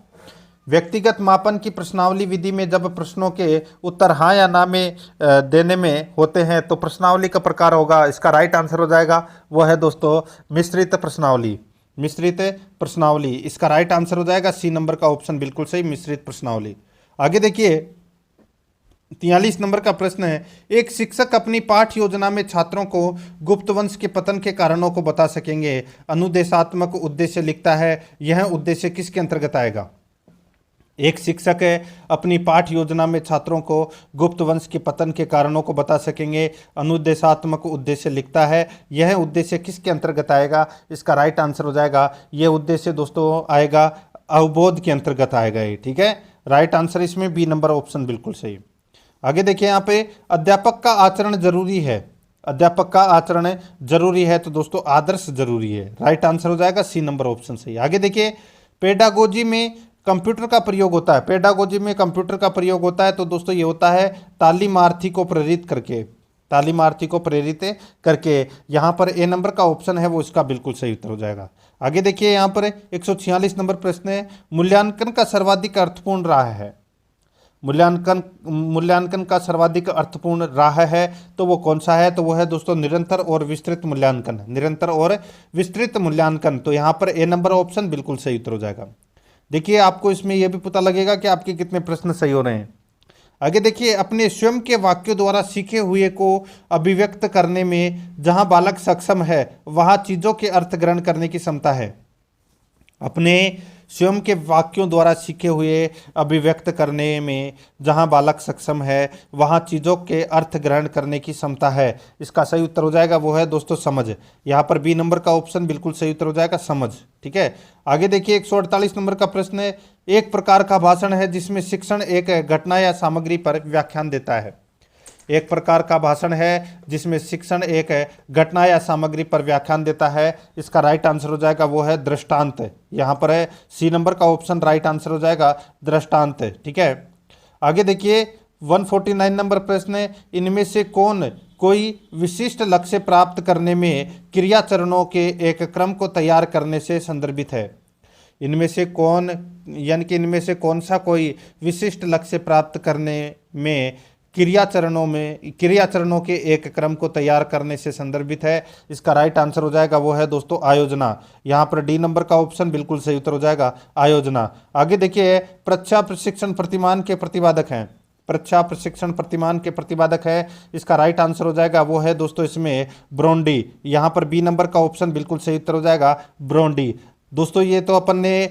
व्यक्तिगत मापन की प्रश्नावली विधि में जब प्रश्नों के उत्तर हाँ या ना में देने में होते हैं तो प्रश्नावली का प्रकार होगा। इसका राइट आंसर हो जाएगा वो है दोस्तों मिश्रित प्रश्नावली। मिश्रित प्रश्नावली। इसका राइट आंसर हो जाएगा सी नंबर का ऑप्शन बिल्कुल सही, मिश्रित प्रश्नावली। आगे देखिए 43 नंबर का प्रश्न है, एक शिक्षक अपनी पाठ योजना में छात्रों को गुप्त वंश के पतन के कारणों को बता सकेंगे। अनुदेशात्मक उद्देश्य लिखता है, यह उद्देश्य किसके अंतर्गत आएगा? एक शिक्षक है अपनी पाठ योजना में छात्रों को गुप्त वंश के पतन के कारणों को बता सकेंगे। अनुदेशात्मक उद्देश्य लिखता है, यह उद्देश्य किसके अंतर्गत आएगा? इसका राइट आंसर हो जाएगा, यह उद्देश्य दोस्तों आएगा अवबोध के अंतर्गत आएगा ये, ठीक है। राइट आंसर इसमें बी नंबर ऑप्शन बिल्कुल सही। आगे देखिए यहाँ पे अध्यापक का आचरण जरूरी है, अध्यापक का आचरण जरूरी है तो दोस्तों आदर्श जरूरी है। राइट आंसर हो जाएगा सी नंबर ऑप्शन सही। आगे देखिए पेडागोजी में कंप्यूटर का प्रयोग होता है, पेडागोजी में कंप्यूटर का प्रयोग होता है तो दोस्तों ये होता है तालीमार्थी को प्रेरित करके, तालीमार्थी को प्रेरित करके। यहाँ पर ए नंबर का ऑप्शन है वो इसका बिल्कुल सही उत्तर हो जाएगा। आगे देखिए यहाँ पर 146 नंबर प्रश्न है, मूल्यांकन का सर्वाधिक अर्थपूर्ण राह है, मूल्यांकन का सर्वाधिक अर्थपूर्ण राह है तो वो कौन सा है? तो वो है दोस्तों निरंतर और विस्तृत मूल्यांकन, निरंतर और विस्तृत मूल्यांकन। तो यहाँ पर ए नंबर ऑप्शन बिल्कुल सही उत्तर हो जाएगा। देखिए आपको इसमें यह भी पता लगेगा कि आपके कितने प्रश्न सही हो रहे हैं। आगे देखिए अपने स्वयं के वाक्यों द्वारा सीखे हुए को अभिव्यक्त करने में जहां बालक सक्षम है वहां चीजों के अर्थ ग्रहण करने की क्षमता है। अपने स्वयं के वाक्यों द्वारा सीखे हुए अभिव्यक्त करने में जहां बालक सक्षम है वहां चीज़ों के अर्थ ग्रहण करने की क्षमता है। इसका सही उत्तर हो जाएगा वो है दोस्तों समझ। यहाँ पर बी नंबर का ऑप्शन बिल्कुल सही उत्तर हो जाएगा समझ, ठीक है। आगे देखिए 148 नंबर का प्रश्न है, एक प्रकार का भाषण है जिसमें शिक्षण एक घटना या सामग्री पर व्याख्यान देता है। एक प्रकार का भाषण है जिसमें शिक्षण एक घटना या सामग्री पर व्याख्यान देता है। इसका राइट आंसर हो जाएगा वो है दृष्टांत। यहाँ पर है सी नंबर का ऑप्शन राइट आंसर हो जाएगा दृष्टांत, ठीक है। आगे देखिए 149 नंबर प्रश्न है, इनमें से कौन कोई विशिष्ट लक्ष्य प्राप्त करने में क्रियाचरणों के एक क्रम को तैयार करने से संदर्भित है? इनमें से कौन, यानी कि इनमें से कौन सा कोई विशिष्ट लक्ष्य प्राप्त करने में क्रियाचरणों के एक क्रम को तैयार करने से संदर्भित है? इसका राइट आंसर हो जाएगा वो है दोस्तों आयोजना। यहाँ पर डी नंबर का ऑप्शन बिल्कुल सही उत्तर हो जाएगा आयोजना। आगे देखिए परीक्षा प्रशिक्षण प्रतिमान के प्रतिपादक हैं, परीक्षा प्रशिक्षण प्रतिमान के प्रतिपादक है। इसका राइट आंसर हो जाएगा वो है दोस्तों इसमें ब्रोंडी। यहाँ पर बी नंबर का ऑप्शन बिल्कुल सही उत्तर हो जाएगा ब्रोंडी। दोस्तों ये तो अपन ने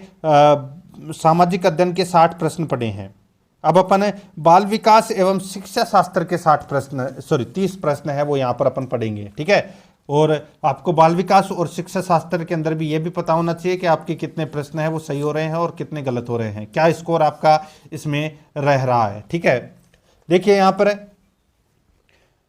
सामाजिक अध्ययन के 60 प्रश्न पढ़े हैं। अब अपन बाल विकास एवं शिक्षा शास्त्र के 30 प्रश्न है वो यहाँ पर अपन पढ़ेंगे, ठीक है। और आपको बाल विकास और शिक्षा शास्त्र के अंदर भी ये भी पता होना चाहिए कि आपके कितने प्रश्न हैं वो सही हो रहे हैं और कितने गलत हो रहे हैं, क्या स्कोर आपका इसमें रह रहा है, ठीक है। देखिए यहाँ पर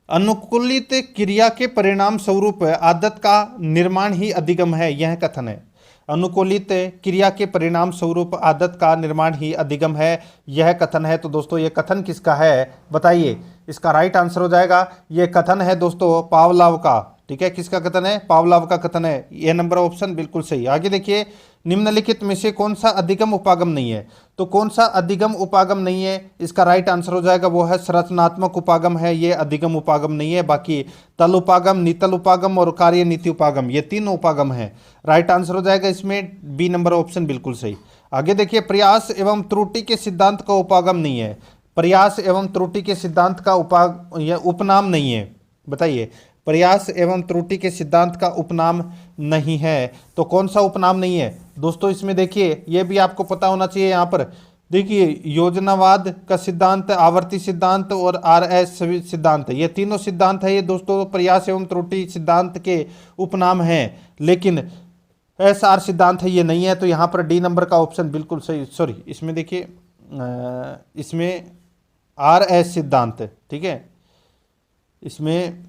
अनुकूलित क्रिया के परिणाम स्वरूप आदत का निर्माण ही अधिगम है, यह कथन है। अनुकूलित क्रिया के परिणाम स्वरूप आदत का निर्माण ही अधिगम है, यह कथन है। तो दोस्तों ये कथन किसका है बताइए? इसका राइट आंसर हो जाएगा, ये कथन है दोस्तों पावलोव का, ठीक है। किसका कथन है? पावलोव का कथन है। ये नंबर ऑप्शन बिल्कुल सही। आगे देखिए निम्नलिखित में से कौन सा अधिगम उपागम नहीं है? तो कौन सा अधिगम उपागम नहीं है? इसका राइट आंसर हो जाएगा वो है संरचनात्मक उपागम है, ये अधिगम उपागम नहीं है। बाकी तल उपागम, नितल उपागम और कार्य नीति उपागम ये तीनों उपागम है। राइट आंसर हो जाएगा इसमें बी नंबर ऑप्शन बिल्कुल सही। आगे देखिए प्रयास एवं त्रुटि के सिद्धांत का उपागम नहीं है, प्रयास एवं त्रुटि के सिद्धांत का उपनाम नहीं है। बताइए प्रयास एवं त्रुटि के सिद्धांत का उपनाम नहीं है तो कौन सा उपनाम नहीं है? दोस्तों इसमें देखिए ये भी आपको पता होना चाहिए। यहाँ पर देखिए योजनावाद का सिद्धांत, आवर्ती सिद्धांत और RS सिद्धांत, ये तीनों सिद्धांत है ये दोस्तों प्रयास एवं त्रुटि सिद्धांत के उपनाम हैं, लेकिन SR सिद्धांत है ये नहीं है। तो यहाँ पर डी नंबर का ऑप्शन बिल्कुल सही, सॉरी इसमें देखिए इसमें RS सिद्धांत, ठीक है। इसमें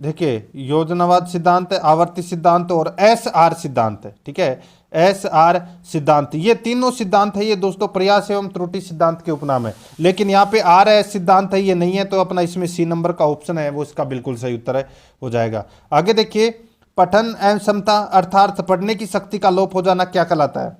देखिए योजनावाद सिद्धांत, आवर्ती सिद्धांत और SR सिद्धांत, ठीक है। SR सिद्धांत ये तीनों सिद्धांत है ये दोस्तों प्रयास एवं त्रुटि सिद्धांत के उपनाम है, लेकिन यहाँ पे RS सिद्धांत है ये नहीं है। तो अपना इसमें सी नंबर का ऑप्शन है वो इसका बिल्कुल सही उत्तर है हो जाएगा। आगे देखिए पठन एवं क्षमता अर्थात पढ़ने की शक्ति का लोप हो जाना क्या कहलाता है?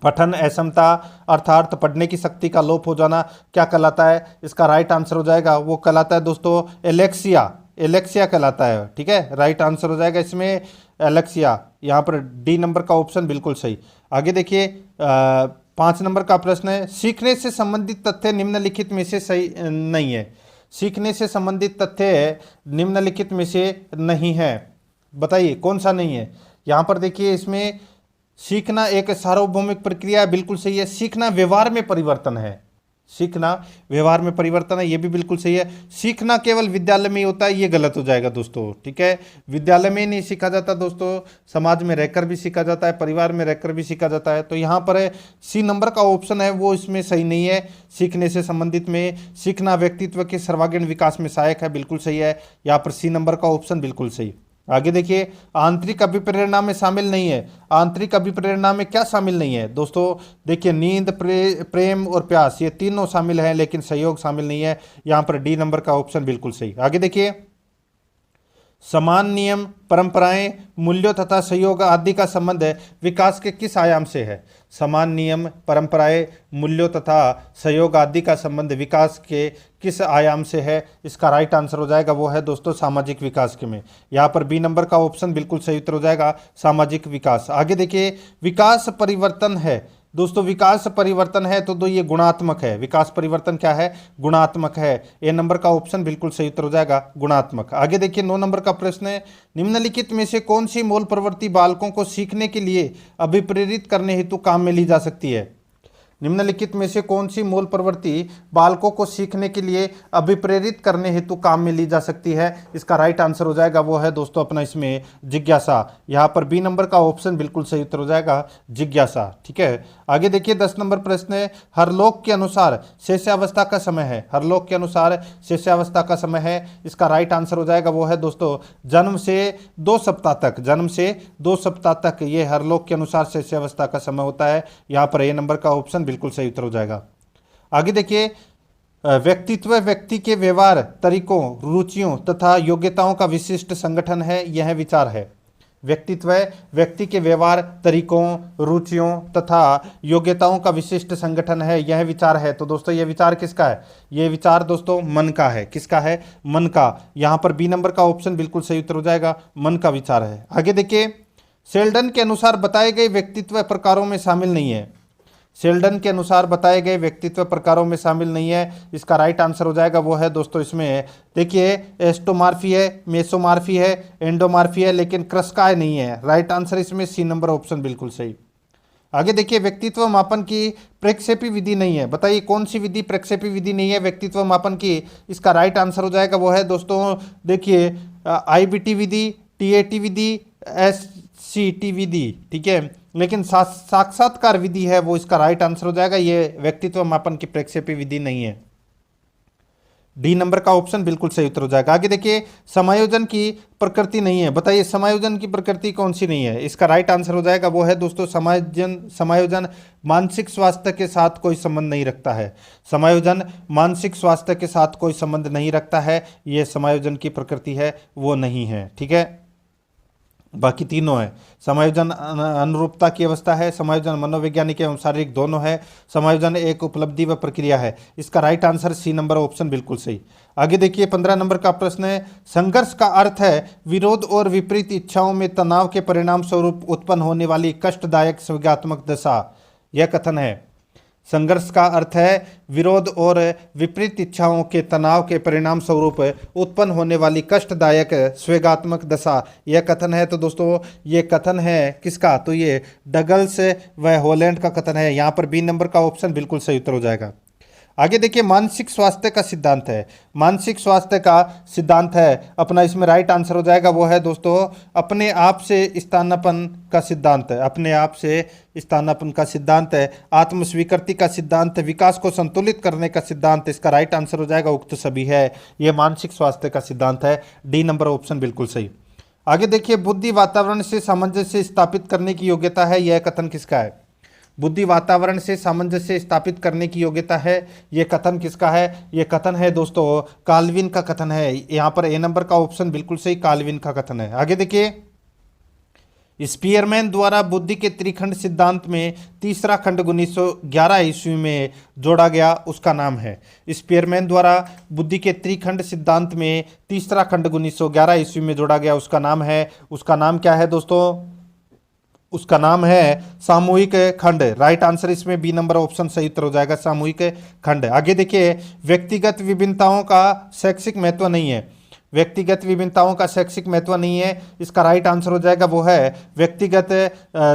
पठन अक्षमता अर्थात पढ़ने की शक्ति का लोप हो जाना क्या कहलाता है? इसका राइट आंसर हो जाएगा वो कहलाता है दोस्तों एलेक्सिया, एलेक्सिया कहलाता है, ठीक है। राइट आंसर हो जाएगा इसमें एलेक्सिया, यहाँ पर डी नंबर का ऑप्शन बिल्कुल सही। आगे देखिए 5 नंबर का प्रश्न है, सीखने से संबंधित तथ्य निम्नलिखित में से सही नहीं है। सीखने से संबंधित तथ्य निम्नलिखित में से नहीं है, बताइए कौन सा नहीं है। यहाँ पर देखिए इसमें सीखना एक सार्वभौमिक प्रक्रिया है, बिल्कुल सही है। सीखना व्यवहार में परिवर्तन है, सीखना व्यवहार में परिवर्तन है, ये भी बिल्कुल सही है। सीखना केवल विद्यालय में ही होता है, ये गलत हो जाएगा दोस्तों, ठीक है। विद्यालय में नहीं सीखा जाता दोस्तों, समाज में रहकर भी सीखा जाता है, परिवार में रहकर भी सीखा जाता है। तो यहाँ पर सी नंबर का ऑप्शन है वो इसमें सही नहीं है। सीखने से संबंधित में सीखना व्यक्तित्व के सर्वांगीण विकास में सहायक है, बिल्कुल सही है। यहाँ पर सी नंबर का ऑप्शन बिल्कुल सही। आगे देखिए आंतरिक अभिप्रेरणा में शामिल नहीं है। आंतरिक अभिप्रेरणा में क्या शामिल नहीं है दोस्तों, देखिए नींद, प्रेम और प्यास, ये तीनों शामिल हैं, लेकिन सहयोग शामिल नहीं है। यहाँ पर डी नंबर का ऑप्शन बिल्कुल सही। आगे देखिए समान नियम, परंपराएं, मूल्यों तथा सहयोग आदि का संबंध विकास के किस आयाम से है। समान नियम, परंपराएं, मूल्यों तथा सहयोग आदि का संबंध विकास के किस आयाम से है। इसका राइट आंसर हो जाएगा वो है दोस्तों सामाजिक विकास के में। यहाँ पर बी नंबर का ऑप्शन बिल्कुल सही उत्तर हो जाएगा, सामाजिक विकास। आगे देखिए विकास परिवर्तन है दोस्तों, विकास परिवर्तन है तो ये गुणात्मक है। विकास परिवर्तन क्या है, गुणात्मक है। ए नंबर का ऑप्शन बिल्कुल सही उत्तर हो जाएगा, गुणात्मक। आगे देखिए 9 नंबर का प्रश्न है, निम्नलिखित में से कौन सी मूल प्रवृत्ति बालकों को सीखने के लिए अभिप्रेरित करने हेतु काम में ली जा सकती है। निम्नलिखित में से कौन सी मूल प्रवृत्ति बालकों को सीखने के लिए अभिप्रेरित करने हेतु काम में ली जा सकती है। इसका राइट आंसर हो जाएगा वो है दोस्तों अपना इसमें जिज्ञासा। यहाँ पर बी नंबर का ऑप्शन बिल्कुल सही उत्तर हो जाएगा, जिज्ञासा, ठीक है। आगे देखिए 10 नंबर प्रश्न है, हरलोक के अनुसार शिष्यावस्था का समय है। हरलोक के अनुसार शिष्यावस्था का समय है, इसका राइट आंसर हो जाएगा वो है दोस्तों जन्म से 2 सप्ताह तक। जन्म से 2 सप्ताह तक ये हरलोक के अनुसार शिष्यावस्था का समय होता है। यहाँ पर ए नंबर का ऑप्शन बिल्कुल सही उत्तर हो जाएगा। आगे देखिए व्यक्तित्व व्यक्ति के व्यवहार, तरीकों, रुचियों तथा योग्यताओं का विशिष्ट संगठन है, यह विचार है। व्यक्तित्व व्यक्ति के व्यवहार, तरीकों, रुचियों तथा योग्यताओं का विशिष्ट संगठन है, यह विचार है। तो दोस्तों ये विचार किसका है, ये विचार दोस्तों मन का है। किसका है, मन का। यहाँ पर बी नंबर का ऑप्शन बिल्कुल सही उत्तर हो जाएगा, मन का विचार है। आगे देखिए शेल्डन के अनुसार बताए गए व्यक्तित्व प्रकारों में शामिल नहीं है। शेल्डन के अनुसार बताए गए व्यक्तित्व प्रकारों में शामिल नहीं है, इसका राइट आंसर हो जाएगा वो है दोस्तों इसमें देखिए एस्टोमार्फी है, मेसोमार्फी है, एंडोमार्फी है, लेकिन क्रस्काय नहीं है। राइट आंसर इसमें सी नंबर ऑप्शन बिल्कुल सही। आगे देखिए व्यक्तित्व मापन की प्रक्षेपी विधि नहीं है, बताइए कौन सी विधि प्रक्षेपी विधि नहीं है व्यक्तित्व मापन की। इसका राइट आंसर हो जाएगा वो है दोस्तों देखिए IBT विधि, TAT विधि, SCT विधि, ठीक है, लेकिन साक्षात्कार विधि है वो इसका राइट आंसर हो जाएगा। ये व्यक्तित्व मापन की प्रक्षेपी विधि नहीं है। डी नंबर का ऑप्शन बिल्कुल सही उत्तर हो जाएगा। आगे देखिए समायोजन की प्रकृति नहीं है, बताइए समायोजन की प्रकृति कौन सी नहीं है। इसका राइट आंसर हो जाएगा वो है दोस्तों समायोजन मानसिक स्वास्थ्य के साथ कोई संबंध नहीं रखता है। समायोजन मानसिक स्वास्थ्य के साथ कोई संबंध नहीं रखता है, ये समायोजन की प्रकृति है वो नहीं है, ठीक है। बाकी तीनों है, समायोजन अनुरूपता की अवस्था है, समायोजन मनोवैज्ञानिक एवं शारीरिक दोनों है, समायोजन एक उपलब्धि व प्रक्रिया है। इसका right answer C number option बिल्कुल सही। आगे देखिए 15 नंबर का प्रश्न है, संघर्ष का अर्थ है विरोध और विपरीत इच्छाओं में तनाव के परिणाम स्वरूप उत्पन्न होने वाली कष्टदायक संज्ञात्मक दशा, यह कथन है। संघर्ष का अर्थ है विरोध और विपरीत इच्छाओं के तनाव के परिणाम स्वरूप उत्पन्न होने वाली कष्टदायक स्वेगात्मक दशा, यह कथन है। तो दोस्तों ये कथन है किसका, तो ये डगल्स व हॉलैंड का कथन है। यहाँ पर बी नंबर का ऑप्शन बिल्कुल सही उत्तर हो जाएगा। आगे देखिए मानसिक स्वास्थ्य का सिद्धांत है, मानसिक स्वास्थ्य का सिद्धांत है अपना, इसमें राइट आंसर हो जाएगा वो है दोस्तों अपने आप से स्थानापन्न का सिद्धांत है। अपने आप से स्थानापन्न का सिद्धांत है, आत्मस्वीकृति का सिद्धांत, विकास को संतुलित करने का सिद्धांत। इसका राइट आंसर हो जाएगा उक्त सभी है, यह मानसिक स्वास्थ्य का सिद्धांत है। डी नंबर ऑप्शन बिल्कुल सही। आगे देखिए बुद्धि वातावरण से सामंजस्य स्थापित करने की योग्यता है, यह कथन किसका है। बुद्धि वातावरण से सामंजस्य स्थापित करने की योग्यता है, यह कथन किसका है, यह कथन है दोस्तों काल्विन का कथन है। यहाँ पर ए नंबर का ऑप्शन बिल्कुल सही, काल्विन का कथन है। आगे देखिए स्पीयरमैन द्वारा बुद्धि के त्रिखंड सिद्धांत में तीसरा खंड 1911 ईस्वी में जोड़ा गया उसका नाम है। स्पीयरमैन द्वारा बुद्धि के त्रिखंड सिद्धांत में तीसरा खंड 1911 ईस्वी में जोड़ा गया उसका नाम है, उसका नाम क्या है दोस्तों? उसका नाम है सामूहिक खंड। राइट आंसर इसमें बी नंबर ऑप्शन सही उत्तर हो जाएगा, सामूहिक खंड। आगे देखिए, व्यक्तिगत विभिन्नताओं का शैक्षिक महत्व नहीं है। व्यक्तिगत विभिन्नताओं का शैक्षिक महत्व नहीं है, इसका राइट आंसर हो जाएगा वो है व्यक्तिगत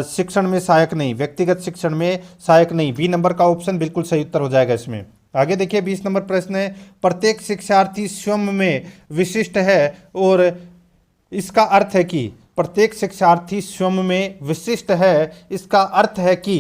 शिक्षण में सहायक नहीं, व्यक्तिगत शिक्षण में सहायक नहीं। बी नंबर का ऑप्शन बिल्कुल सही उत्तर हो जाएगा इसमें। आगे देखिए 20 नंबर प्रश्न है, प्रत्येक शिक्षार्थी स्वयं में विशिष्ट है और इसका अर्थ है कि प्रत्येक शिक्षार्थी स्वयं में विशिष्ट है, इसका अर्थ है कि,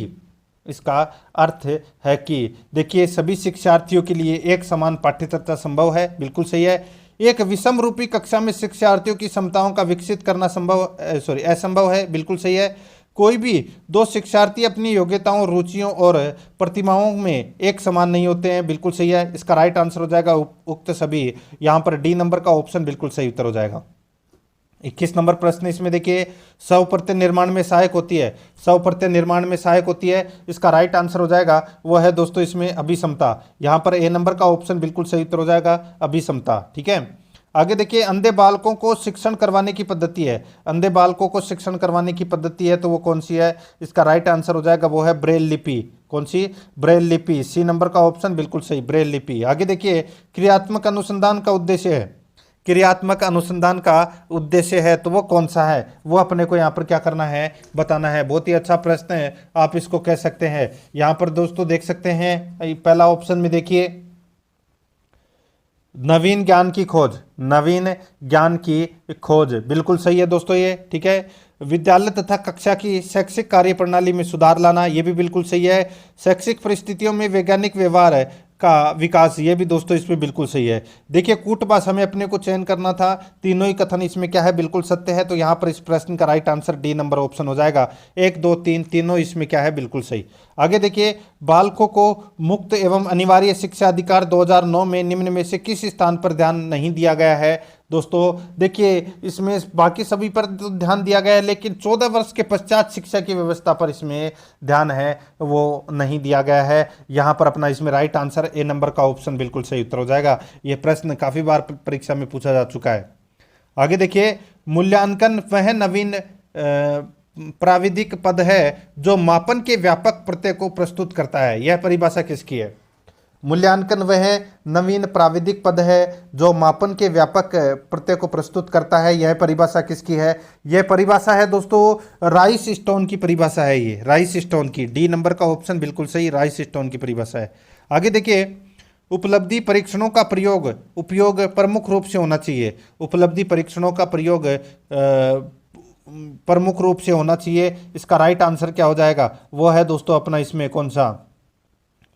इसका अर्थ है कि देखिए सभी शिक्षार्थियों के लिए एक समान पाठ्यचर्या संभव है, बिल्कुल सही है। एक विषम रूपी कक्षा में शिक्षार्थियों की क्षमताओं का विकसित करना असंभव है, बिल्कुल सही है। कोई भी दो शिक्षार्थी अपनी योग्यताओं, रुचियों और प्रतिभाओं में एक समान नहीं होते हैं, बिल्कुल सही है। इसका राइट आंसर हो जाएगा उक्त सभी, यहाँ पर डी नंबर का ऑप्शन बिल्कुल सही उत्तर हो जाएगा। 21 नंबर प्रश्न इसमें देखिए, सव प्रत्यय निर्माण में सहायक होती है, सव प्रत्यय निर्माण में सहायक होती है, इसका राइट आंसर हो जाएगा वो है दोस्तों इसमें अभिसमता। यहाँ पर ए नंबर का ऑप्शन बिल्कुल सही उत्तर हो जाएगा, अभिसमता। ठीक है, आगे देखिए, अंधे बालकों को शिक्षण करवाने की पद्धति है, अंधे बालकों को शिक्षण करवाने की पद्धति है तो वो कौन सी है? इसका राइट आंसर हो जाएगा वो है ब्रेल लिपि। कौन सी? ब्रेल लिपि। सी नंबर का ऑप्शन बिल्कुल सही, ब्रेल लिपि। आगे देखिए, क्रियात्मक अनुसंधान का उद्देश्य है, क्रियात्मक अनुसंधान का उद्देश्य है तो वो कौन सा है? वो अपने को यहाँ पर क्या करना है, बताना है। बहुत ही अच्छा प्रश्न है, आप इसको कह सकते हैं। यहाँ पर दोस्तों देख सकते हैं पहला ऑप्शन में देखिए, नवीन ज्ञान की खोज, नवीन ज्ञान की खोज, बिल्कुल सही है दोस्तों ये। ठीक है, विद्यालय तथा कक्षा की शैक्षिक कार्य प्रणाली में सुधार लाना, ये भी बिल्कुल सही है। शैक्षिक परिस्थितियों में वैज्ञानिक व्यवहार का विकास, ये भी दोस्तों इसमें बिल्कुल सही है। देखिए, कूटभाष हमें अपने को चयन करना था, तीनों ही कथन इसमें क्या है, बिल्कुल सत्य है, तो यहाँ पर इस प्रश्न का right answer D number option हो जाएगा। 1, 2, 3 तीनों इसमें क्या है, बिल्कुल सही। आगे देखिए, बालकों को मुक्त एवं अनिवार्य शिक्षा अधिकार 2009 में निम्न में से किस स्थान पर ध्यान नहीं दिया गया है? दोस्तों देखिए, इसमें बाकी सभी पर तो ध्यान दिया गया है, लेकिन 14 वर्ष के पश्चात शिक्षा की व्यवस्था पर इसमें ध्यान है वो नहीं दिया गया है। यहाँ पर अपना इसमें राइट आंसर ए नंबर का ऑप्शन बिल्कुल सही उत्तर हो जाएगा। ये प्रश्न काफ़ी बार परीक्षा में पूछा जा चुका है। आगे देखिए, मूल्यांकन वह नवीन प्राविधिक पद है जो मापन के व्यापक प्रत्यय को प्रस्तुत करता है। यह परिभाषा किसकी है? मूल्यांकन वह नवीन प्राविधिक पद है जो मापन के व्यापक प्रत्यय को प्रस्तुत करता है। यह परिभाषा किसकी है? यह परिभाषा है दोस्तों राइस स्टोन की परिभाषा है, ये राइस स्टोन की। डी नंबर का ऑप्शन बिल्कुल सही, राइस स्टोन की परिभाषा है। आगे देखिए, उपलब्धि परीक्षणों का उपयोग प्रमुख रूप से होना चाहिए, उपलब्धि परीक्षणों का प्रयोग प्रमुख रूप से होना चाहिए। इसका राइट आंसर क्या हो जाएगा? वो है दोस्तों अपना इसमें कौन सा,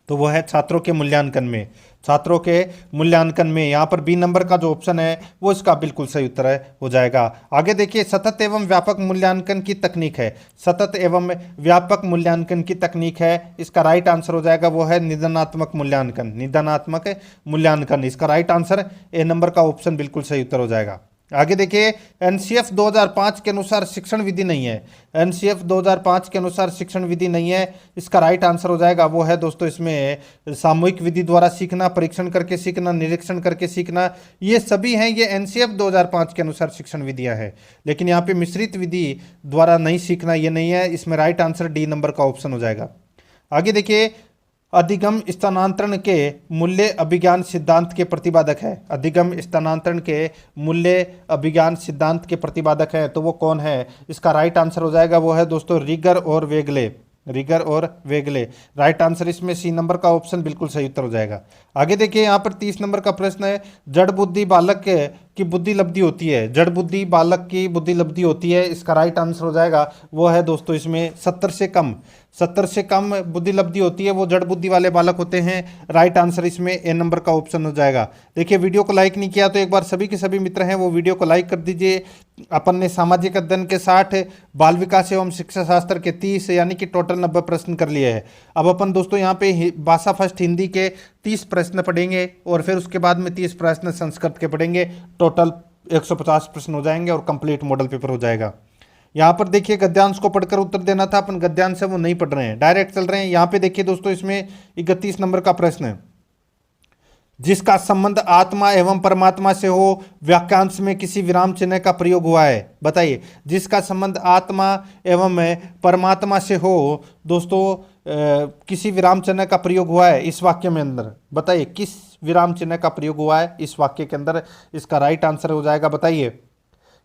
तो वो है छात्रों के मूल्यांकन में, छात्रों के मूल्यांकन में। यहाँ पर बी नंबर का जो ऑप्शन है वो इसका बिल्कुल सही उत्तर है, हो जाएगा। आगे देखिए, सतत एवं व्यापक मूल्यांकन की तकनीक है, सतत एवं व्यापक मूल्यांकन की तकनीक है। इसका राइट आंसर हो जाएगा वो है निदानात्मक मूल्यांकन, निदानात्मक मूल्यांकन। इसका राइट आंसर ए नंबर का ऑप्शन बिल्कुल सही उत्तर हो जाएगा। आगे देखिए, एनसीएफ 2005 के अनुसार शिक्षण विधि नहीं है, एनसीएफ 2005 के अनुसार शिक्षण विधि नहीं है। इसका राइट आंसर हो जाएगा वो है दोस्तों इसमें सामूहिक विधि द्वारा सीखना, परीक्षण करके सीखना, निरीक्षण करके सीखना, ये सभी हैं, ये एनसीएफ 2005 के अनुसार शिक्षण विधियां हैं। लेकिन यहाँ पे मिश्रित विधि द्वारा नहीं सीखना ये नहीं है। इसमें राइट आंसर डी नंबर का ऑप्शन हो जाएगा। आगे देखिए, अधिगम स्थानांतरण के मूल्य अभिज्ञान सिद्धांत के प्रतिपादक है, अधिगम स्थानांतरण के मूल्य अभिज्ञान सिद्धांत के प्रतिपादक है तो वो कौन है? इसका राइट आंसर हो जाएगा वो है दोस्तों रिगर और वेगले, रिगर और वेगले। राइट आंसर इसमें सी नंबर का ऑप्शन बिल्कुल सही उत्तर हो जाएगा। आगे देखिए, यहाँ पर 30 नंबर का प्रश्न है, जड़ बुद्धि बालक की बुद्धि लब्धि होती है, जड़ बुद्धि बालक की बुद्धि लब्धि होती है। इसका राइट आंसर हो जाएगा वो है दोस्तों इसमें 70 से कम, 70 से कम बुद्धि लब्धि होती है, वो जड़ बुद्धि वाले बालक होते हैं। राइट आंसर इसमें ए नंबर का ऑप्शन हो जाएगा। देखिए, वीडियो को लाइक नहीं किया तो एक बार सभी के सभी मित्र हैं वो वीडियो को लाइक कर दीजिए। अपन ने सामाजिक अध्ययन के 60, बाल विकास एवं शिक्षा शास्त्र के 30 यानी कि टोटल 90 प्रश्न कर लिए हैं। अब अपन दोस्तों यहाँ पे भाषा फर्स्ट हिंदी के 30 प्रश्न पढ़ेंगे और फिर उसके बाद में 30 प्रश्न संस्कृत के पढ़ेंगे। टोटल 150 प्रश्न हो जाएंगे और कंप्लीट मॉडल पेपर हो जाएगा। यहाँ पर देखिए गद्यांश को पढ़कर उत्तर देना था, अपन गद्यांश से वो नहीं पढ़ रहे हैं, डायरेक्ट चल रहे हैं। यहाँ पे देखिए दोस्तों इसमें 31 नंबर का प्रश्न है, जिसका संबंध आत्मा एवं परमात्मा से हो, वाक्यांश में किसी विराम चिन्ह का प्रयोग हुआ है। बताइए, जिसका संबंध आत्मा एवं परमात्मा से हो दोस्तों, किसी विराम चिन्ह का प्रयोग हुआ है इस वाक्य में अंदर। बताइए किस विराम चिन्ह का प्रयोग हुआ है इस वाक्य के अंदर, इसका राइट आंसर हो जाएगा। बताइए,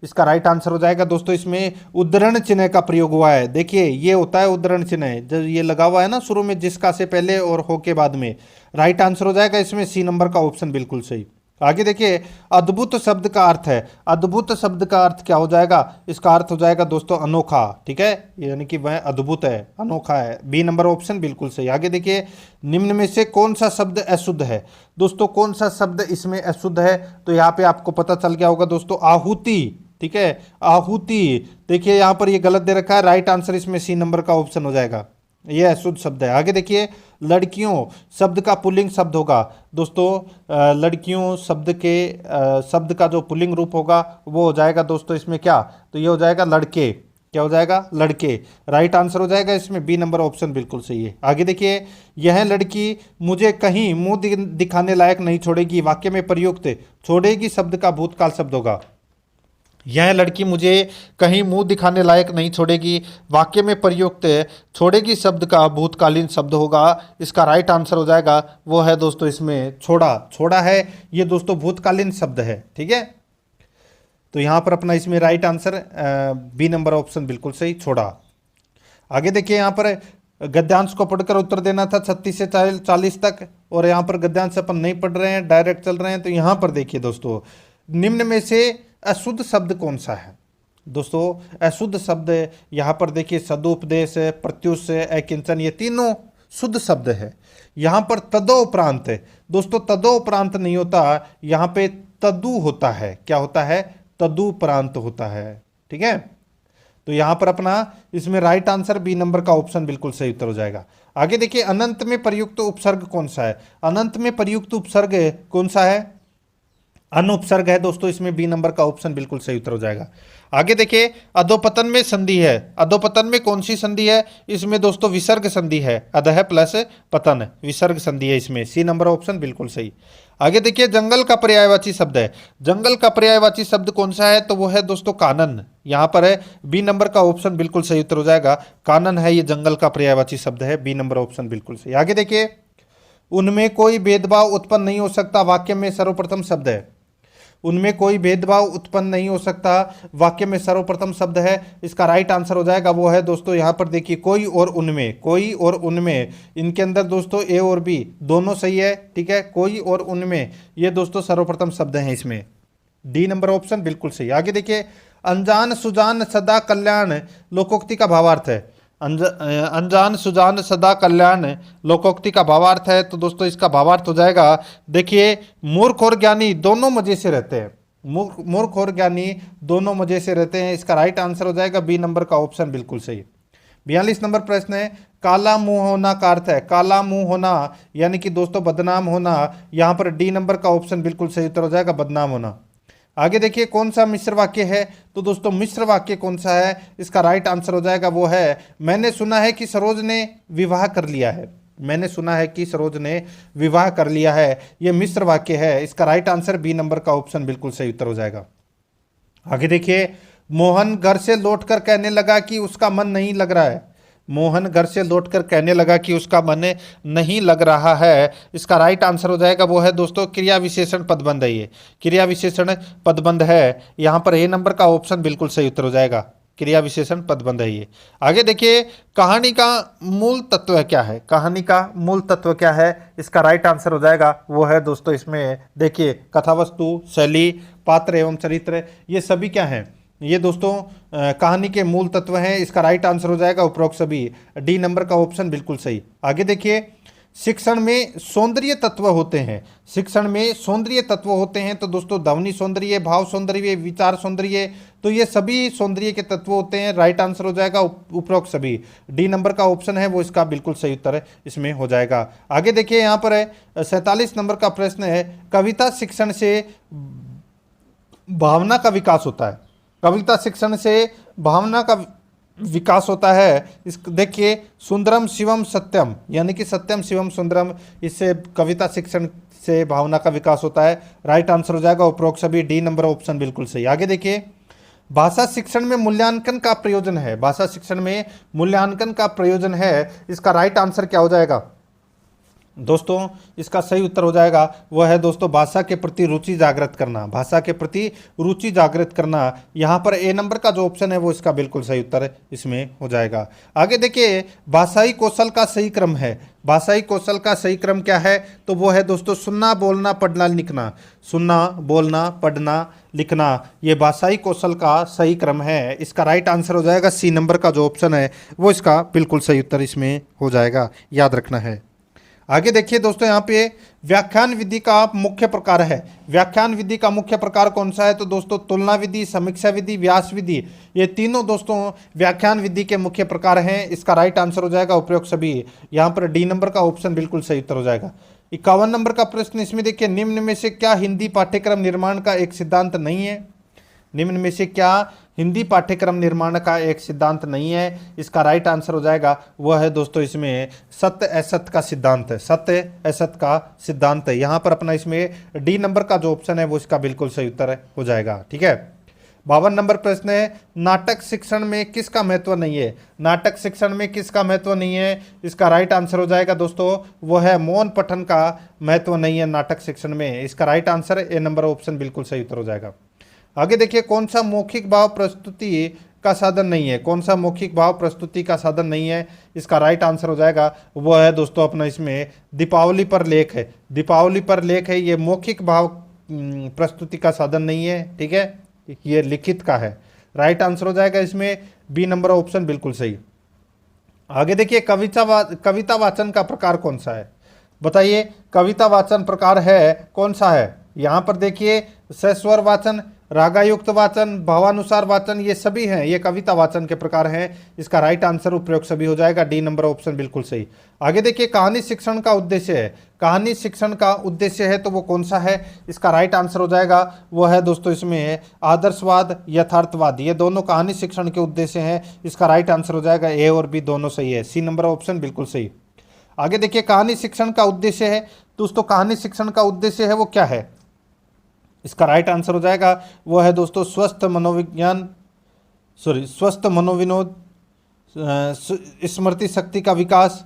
इसका राइट आंसर हो जाएगा दोस्तों, इसमें उद्धरण चिन्ह का प्रयोग हुआ है। देखिए ये होता है उद्धरण चिन्ह, जब ये लगा हुआ है ना शुरू में, जिसका से पहले और हो के बाद में। राइट आंसर हो जाएगा इसमें सी नंबर का ऑप्शन बिल्कुल सही। आगे देखिए, अद्भुत शब्द का अर्थ है। अद्भुत शब्द का अर्थ क्या हो जाएगा, इसका अर्थ हो जाएगा दोस्तों अनोखा। ठीक है, यानी कि वह अद्भुत है, अनोखा है। बी नंबर ऑप्शन बिल्कुल सही। आगे देखिए, निम्न में से कौन सा शब्द अशुद्ध है। दोस्तों कौन सा शब्द इसमें अशुद्ध है, तो यहाँ पे आपको पता चल गया होगा दोस्तों, आहुति। ठीक है, आहुति। देखिए यहाँ पर ये गलत दे रखा है, राइट आंसर इसमें सी नंबर का ऑप्शन हो जाएगा, ये अशुद्ध शब्द है। आगे देखिए, लड़कियों शब्द का पुल्लिंग शब्द होगा दोस्तों, लड़कियों शब्द का जो पुल्लिंग रूप होगा वो हो जाएगा दोस्तों इसमें क्या, तो ये हो जाएगा लड़के। क्या हो जाएगा, लड़के। राइट आंसर हो जाएगा इसमें बी नंबर ऑप्शन बिल्कुल सही है। आगे देखिए, यह लड़की मुझे कहीं मुंह दिखाने लायक नहीं छोड़ेगी, वाक्य में प्रयुक्त छोड़ेगी शब्द का भूतकाल शब्द होगा। यह लड़की मुझे कहीं मुंह दिखाने लायक नहीं छोड़ेगी, वाक्य में प्रयुक्त छोड़ेगी शब्द का भूतकालीन शब्द होगा। इसका राइट आंसर हो जाएगा वो है दोस्तों इसमें छोड़ा। छोड़ा है ये दोस्तों भूतकालीन शब्द है। ठीक है, तो यहां पर अपना इसमें right answer B number option बिल्कुल सही, छोड़ा। आगे देखिए, यहाँ पर गद्यांश को पढ़कर उत्तर देना था 36 से 40 तक, और यहाँ पर गद्यांश अपन नहीं पढ़ रहे हैं, डायरेक्ट चल रहे हैं। तो यहाँ पर देखिए दोस्तों, निम्न में से अशुद्ध शब्द कौन सा है। दोस्तों अशुद्ध शब्द यहाँ पर देखिए, सदुपदेश, प्रत्युष, अकिंचन, ये तीनों शुद्ध शब्द है। यहाँ पर तदोपरांत है दोस्तों, तदोपरांत नहीं होता, यहाँ पे तदु होता है। क्या होता है, तदुपरांत होता है। ठीक है, तो यहाँ पर अपना इसमें राइट आंसर बी नंबर का ऑप्शन बिल्कुल सही उत्तर हो जाएगा। आगे देखिए, अनंत में प्रयुक्त उपसर्ग कौन सा है। अनंत में प्रयुक्त उपसर्ग कौन सा है, अनुपसर्ग है दोस्तों, इसमें बी नंबर का ऑप्शन बिल्कुल सही उत्तर हो जाएगा। आगे देखिए, अधोपतन में संधि है। अधोपतन में कौन सी संधि है, इसमें दोस्तों विसर्ग संधि है, अधः प्लस पतन, विसर्ग संधि है इसमें, सी नंबर ऑप्शन बिल्कुल सही। आगे देखिए, जंगल का पर्यायवाची शब्द है। जंगल का पर्यायवाची शब्द कौन सा है, तो वो है दोस्तों कानन। यहाँ पर है बी नंबर का ऑप्शन बिल्कुल सही उत्तर हो जाएगा, कानन है ये जंगल का पर्यायवाची शब्द है, बी नंबर ऑप्शन बिल्कुल सही। आगे देखिए, उनमें कोई भेदभाव उत्पन्न नहीं हो सकता, वाक्य में सर्वप्रथम शब्द है। उनमें कोई भेदभाव उत्पन्न नहीं हो सकता, वाक्य में सर्वप्रथम शब्द है। इसका राइट आंसर हो जाएगा वो है दोस्तों, यहाँ पर देखिए, कोई और उनमें। कोई और उनमें, इनके अंदर दोस्तों ए और बी दोनों सही है। ठीक है, कोई और उनमें, ये दोस्तों सर्वप्रथम शब्द हैं इसमें, डी नंबर ऑप्शन बिल्कुल सही। आगे देखिए, अनजान सुजान सदा कल्याण लोकोक्ति का भावार्थ है। अनजान सुजान सदा कल्याण लोकोक्ति का भावार्थ है, तो दोस्तों इसका भावार्थ हो जाएगा, देखिए, मूर्ख और ज्ञानी दोनों मजे से रहते हैं। मूर्ख और ज्ञानी दोनों मजे से रहते हैं, इसका राइट आंसर हो जाएगा बी नंबर का ऑप्शन बिल्कुल सही। 42 नंबर प्रश्न है, काला मुंह होना का अर्थ है। काला मुंह होना यानी कि दोस्तों बदनाम होना, यहाँ पर डी नंबर का ऑप्शन बिल्कुल सही उत्तर हो जाएगा, बदनाम होना। आगे देखिए, कौन सा मिश्र वाक्य है, तो दोस्तों मिश्र वाक्य कौन सा है, इसका राइट आंसर हो जाएगा वो है, मैंने सुना है कि सरोज ने विवाह कर लिया है। मैंने सुना है कि सरोज ने विवाह कर लिया है, ये मिश्र वाक्य है, इसका राइट आंसर बी नंबर का ऑप्शन बिल्कुल सही उत्तर हो जाएगा। आगे देखिए, मोहन घर से लौटकर कहने लगा कि उसका मन नहीं लग रहा है। मोहन घर से लौटकर कहने लगा कि उसका मन नहीं लग रहा है, इसका राइट आंसर हो जाएगा वो है दोस्तों, क्रिया विशेषण पदबंध है, ये क्रिया विशेषण पदबंध है, यहाँ पर ए नंबर का ऑप्शन बिल्कुल सही उत्तर हो जाएगा, क्रिया विशेषण पदबंध है ये। आगे देखिए, कहानी का मूल तत्व क्या है। कहानी का मूल तत्व क्या है, इसका राइट आंसर हो जाएगा वो है दोस्तों, इसमें देखिए, कथावस्तु, शैली, पात्र एवं चरित्र, ये सभी क्या हैं, ये दोस्तों कहानी के मूल तत्व हैं, इसका राइट आंसर हो जाएगा उपरोक्त सभी, डी नंबर का ऑप्शन बिल्कुल सही। आगे देखिए, शिक्षण में सौंदर्य तत्व होते हैं। शिक्षण में सौंदर्य तत्व होते हैं, तो दोस्तों ध्वनि सौंदर्य, भाव सौंदर्य, विचार सौंदर्य, तो ये सभी सौंदर्य के तत्व होते हैं, राइट आंसर हो जाएगा उपरोक्त सभी, डी नंबर का ऑप्शन है वो इसका बिल्कुल सही उत्तर इसमें हो जाएगा। आगे देखिए, यहाँ पर है 47 नंबर का प्रश्न है, कविता शिक्षण से भावना का विकास होता है। कविता शिक्षण से भावना का विकास होता है। इस देखिए सुंदरम शिवम सत्यम, यानी कि सत्यम शिवम सुंदरम, इससे कविता शिक्षण से भावना का विकास होता है। राइट आंसर हो जाएगा उपरोक्त सभी, डी नंबर ऑप्शन बिल्कुल सही। आगे देखिए भाषा शिक्षण में मूल्यांकन का प्रयोजन है, भाषा शिक्षण में मूल्यांकन का प्रयोजन है, इसका राइट आंसर क्या हो जाएगा दोस्तों? इसका सही उत्तर हो जाएगा वह है दोस्तों भाषा के प्रति रुचि जागृत करना, भाषा के प्रति रुचि जागृत करना। यहाँ पर ए नंबर का जो ऑप्शन है वो इसका बिल्कुल सही उत्तर इसमें हो जाएगा। आगे देखिए भाषाई कौशल का सही क्रम है, भाषाई कौशल का सही क्रम क्या है? तो वो है दोस्तों सुनना बोलना पढ़ना लिखना, सुनना बोलना पढ़ना लिखना, ये भाषाई कौशल का सही क्रम है। इसका राइट आंसर हो जाएगा सी नंबर का जो ऑप्शन है वो इसका बिल्कुल सही उत्तर इसमें हो जाएगा, याद रखना है। आगे देखिए दोस्तों यहाँ पे व्याख्यान विधि का मुख्य प्रकार है, व्याख्यान विधि का मुख्य प्रकार कौन सा है? तो दोस्तों तुलना विधि, समीक्षा विधि, व्यास विधि, ये तीनों दोस्तों व्याख्यान विधि के मुख्य प्रकार हैं। इसका राइट आंसर हो जाएगा उपरोक्त सभी, यहाँ पर डी नंबर का ऑप्शन बिल्कुल सही उत्तर हो जाएगा। 51 नंबर का प्रश्न इसमें देखिए निम्न में से क्या हिंदी पाठ्यक्रम निर्माण का एक सिद्धांत नहीं है? निम्न में से क्या हिंदी पाठ्यक्रम निर्माण का एक सिद्धांत नहीं है? इसका राइट आंसर हो जाएगा वह है दोस्तों इसमें सत्य असत्य का सिद्धांत है, सत्य असत्य का सिद्धांत है। यहाँ पर अपना इसमें डी नंबर का जो ऑप्शन है वो इसका बिल्कुल सही उत्तर हो जाएगा, ठीक है। 52 नंबर प्रश्न है नाटक शिक्षण में किसका महत्व नहीं है? नाटक शिक्षण में किसका महत्व नहीं है? इसका राइट आंसर हो जाएगा दोस्तों वो है मौन पठन का महत्व नहीं है नाटक शिक्षण में। इसका right answer A number option बिल्कुल सही उत्तर हो जाएगा। आगे देखिए कौन सा मौखिक भाव प्रस्तुति का साधन नहीं है? कौन सा मौखिक भाव प्रस्तुति का साधन नहीं है? इसका राइट आंसर हो जाएगा वो है दोस्तों अपना इसमें दीपावली पर लेख है, दीपावली पर लेख है, ये मौखिक भाव प्रस्तुति का साधन नहीं है, ठीक है, ये लिखित का है। राइट आंसर हो जाएगा इसमें बी नंबर ऑप्शन बिल्कुल सही। आगे देखिए कविता वाचन का प्रकार कौन सा है? बताइए कविता वाचन प्रकार है कौन सा है? यहाँ पर देखिए सस्वर वाचन, रागायुक्त वाचन, भावानुसार वाचन, ये सभी हैं, ये कविता वाचन के प्रकार हैं। इसका राइट आंसर उपयोग सभी हो जाएगा, डी नंबर ऑप्शन बिल्कुल सही। आगे देखिए कहानी शिक्षण का उद्देश्य है, कहानी शिक्षण का उद्देश्य है तो वो कौन सा है? इसका राइट आंसर हो जाएगा वो है दोस्तों इसमें आदर्शवाद यथार्थवाद, ये दोनों कहानी शिक्षण के उद्देश्य हैं। इसका राइट आंसर हो जाएगा ए और बी दोनों सही है, सी नंबर ऑप्शन बिल्कुल सही। आगे देखिए कहानी शिक्षण का उद्देश्य है, दोस्तों कहानी शिक्षण का उद्देश्य है वो क्या है? इसका राइट आंसर हो जाएगा वो है दोस्तों स्वस्थ मनोविनोद, स्मृति शक्ति का विकास,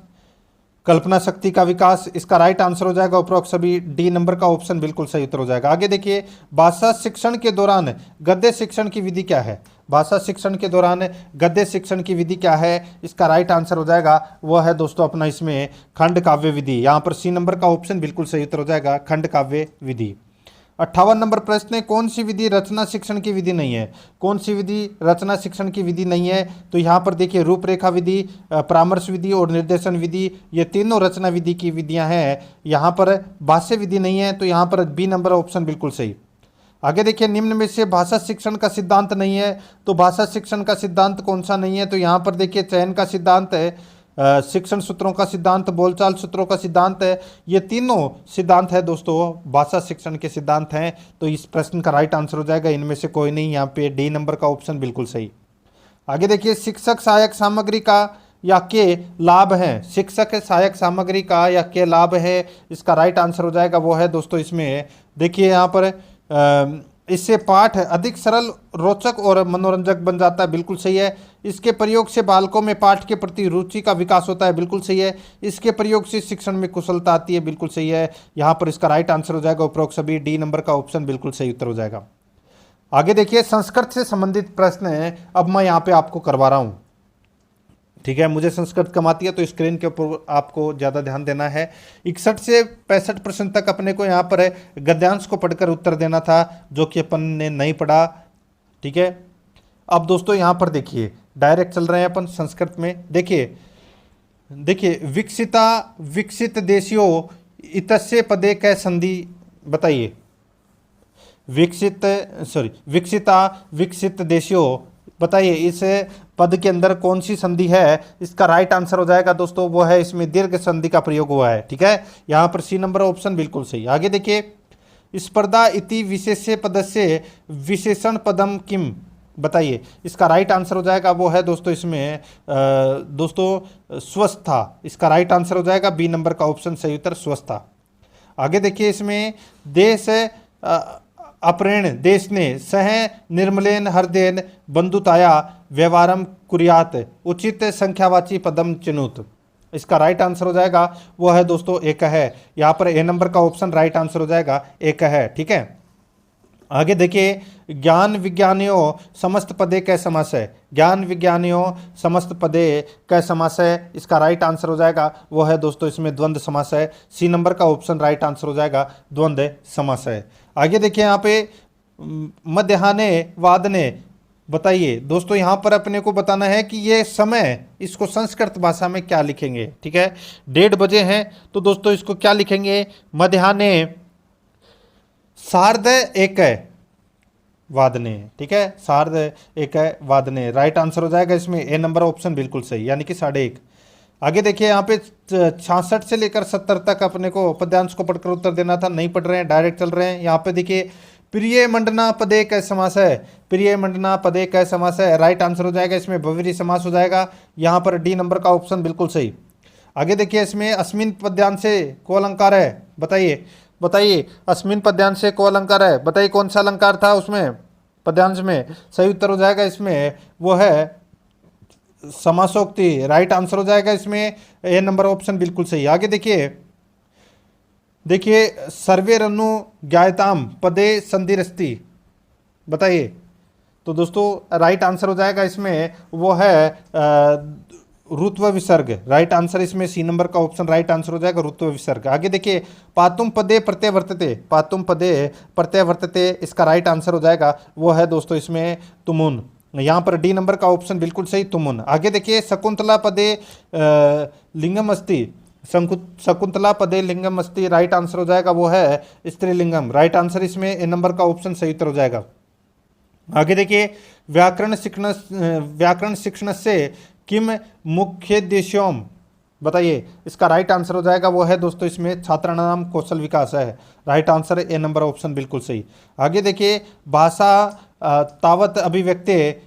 कल्पना शक्ति का विकास। इसका राइट आंसर हो जाएगा उपरोक्त सभी, डी नंबर का ऑप्शन बिल्कुल सही उत्तर हो जाएगा। आगे देखिए भाषा शिक्षण के दौरान गद्य शिक्षण की विधि क्या है? भाषा शिक्षण के दौरान गद्य शिक्षण की विधि क्या है? इसका राइट आंसर हो जाएगा वह है दोस्तों अपना इसमें खंड काव्य विधि, यहाँ पर सी नंबर का ऑप्शन बिल्कुल सही उत्तर हो जाएगा, खंड काव्य विधि। 58 नंबर प्रश्न है कौन सी विधि रचना शिक्षण की विधि नहीं है? कौन सी विधि रचना शिक्षण की विधि नहीं है? तो यहाँ पर देखिए रूपरेखा विधि, परामर्श विधि और निर्देशन विधि, ये तीनों रचना विधि की विधियाँ हैं। यहाँ पर भाष्य विधि नहीं है, तो यहाँ पर बी नंबर ऑप्शन बिल्कुल सही। आगे देखिए निम्न में से भाषा शिक्षण का सिद्धांत नहीं है, तो भाषा शिक्षण का सिद्धांत कौन सा नहीं है? तो यहाँ पर देखिए चयन का सिद्धांत है, शिक्षण सूत्रों का सिद्धांत, बोलचाल सूत्रों का सिद्धांत है, ये तीनों सिद्धांत है दोस्तों भाषा शिक्षण के सिद्धांत हैं। तो इस प्रश्न का राइट आंसर हो जाएगा इनमें से कोई नहीं, यहाँ पे डी नंबर का ऑप्शन बिल्कुल सही। आगे देखिए शिक्षक सहायक सामग्री का या के लाभ हैं? शिक्षक सहायक सामग्री का या के लाभ है? इसका राइट आंसर हो जाएगा वो है दोस्तों इसमें देखिए यहाँ पर इससे पाठ अधिक सरल, रोचक और मनोरंजक बन जाता है, बिल्कुल सही है। इसके प्रयोग से बालकों में पाठ के प्रति रुचि का विकास होता है, बिल्कुल सही है। इसके प्रयोग से शिक्षण में कुशलता आती है, बिल्कुल सही है। यहाँ पर इसका राइट आंसर हो जाएगा उपरोक्त सभी, डी नंबर का ऑप्शन बिल्कुल सही उत्तर हो जाएगा। आगे देखिए संस्कृत से संबंधित प्रश्न है, अब मैं यहाँ पे आपको करवा रहा हूँ, ठीक है। मुझे संस्कृत कम आती है तो स्क्रीन के ऊपर आपको ज़्यादा ध्यान देना है। 61 से 65% तक अपने को यहाँ पर गद्यांश को पढ़कर उत्तर देना था, जो कि अपन ने नहीं पढ़ा, ठीक है। अब दोस्तों यहाँ पर देखिए डायरेक्ट चल रहे हैं अपन संस्कृत में। देखिए विकसित देशियों इतस्य पदे कै संधि, बताइए विकसित देशियों, बताइए इस पद के अंदर कौन सी संधि है? इसका राइट आंसर हो जाएगा दोस्तों वो है इसमें दीर्घ संधि का प्रयोग हुआ है, ठीक है। यहाँ पर सी नंबर ऑप्शन बिल्कुल सही। आगे देखिए स्पर्धा इति विशेष्य पदस्य विशेषण पदम किम, बताइए इसका राइट आंसर हो जाएगा वो है दोस्तों इसमें दोस्तों स्वस्थता। इसका राइट आंसर हो जाएगा बी नंबर का ऑप्शन सही उत्तर स्वस्थता। आगे देखिए इसमें देश अप्रेण देश ने सह निर्मलेन हृदयन बंधुताया व्यवहारम कुर्यात उचित संख्यावाची पदम चिनुत। इसका राइट आंसर हो जाएगा वो है दोस्तों एक है। यहाँ पर ए नंबर का ऑप्शन राइट आंसर हो जाएगा एक है। ठीक है, आगे देखिए ज्ञान विज्ञानियों समस्त पदे कै समास है। ज्ञान विज्ञानियों समस्त पदे कै समास है। इसका राइट आंसर हो जाएगा वो है दोस्तों इसमें द्वंद्व समास है। सी नंबर का ऑप्शन राइट आंसर हो जाएगा द्वंद्व समास है। आगे देखिए यहाँ पे मध्याह्ने वादने, बताइए दोस्तों यहाँ पर अपने को बताना है कि ये समय इसको संस्कृत भाषा में क्या लिखेंगे। ठीक है, 1:30 बजे हैं तो दोस्तों इसको क्या लिखेंगे, मध्याह्ने सार्ध एक वादने। ठीक है, सार्ध एक वादने राइट आंसर हो जाएगा इसमें ए नंबर ऑप्शन बिल्कुल सही, यानी कि 1:30। आगे देखिए यहाँ पे 66 से लेकर 70 तक अपने को पद्यांश को पढ़कर उत्तर देना था, नहीं पढ़ रहे हैं, डायरेक्ट चल रहे हैं। यहाँ पे देखिए प्रिय मंडना पदे कै समास है। प्रिय मंडना पदे कै समास है, राइट आंसर हो जाएगा इसमें बहुव्रीहि समास हो जाएगा। यहाँ पर डी नंबर का ऑप्शन बिल्कुल सही। आगे देखिए इसमें अस्मिन पद्यांश से को अलंकार है। बताइए बताइए अस्मिन पद्यांश से को अलंकार है, बताइए कौन सा अलंकार था उसमें पद्यांश में। सही उत्तर हो जाएगा इसमें वो है समासोक्ति, राइट आंसर हो जाएगा इसमें ए नंबर ऑप्शन बिल्कुल सही। आगे देखिए सर्वे रनु ज्ञायताम पदे संधिरस्ति, बताइए तो दोस्तों राइट आंसर हो जाएगा इसमें वो है ऋत्व विसर्ग। राइट आंसर इसमें सी नंबर का ऑप्शन राइट आंसर हो जाएगा ऋत्व विसर्ग। आगे देखिए पातुम पदे प्रत्यवर्तते, पातुम पदे प्रत्यवर्तते, इसका राइट आंसर हो जाएगा वो है दोस्तों इसमें तुमुन। यहाँ पर डी नंबर का ऑप्शन बिल्कुल सही तुमुन। आगे देखिए शकुंतला पदे लिंगम अस्ति, शकुंतला पदे लिंगम अस्ति, राइट आंसर हो जाएगा वो है स्त्रीलिंगम। राइट आंसर इसमें ए नंबर का ऑप्शन सही उत्तर हो जाएगा। आगे देखिए व्याकरण शिक्षण से किम मुख्योद्देश्यों, बताइए इसका राइट आंसर हो जाएगा वो है दोस्तों इसमें छात्राणाम कौशल विकास है। Right answer A number option बिल्कुल सही। आगे देखिए भाषा तावत अभिव्यक्ति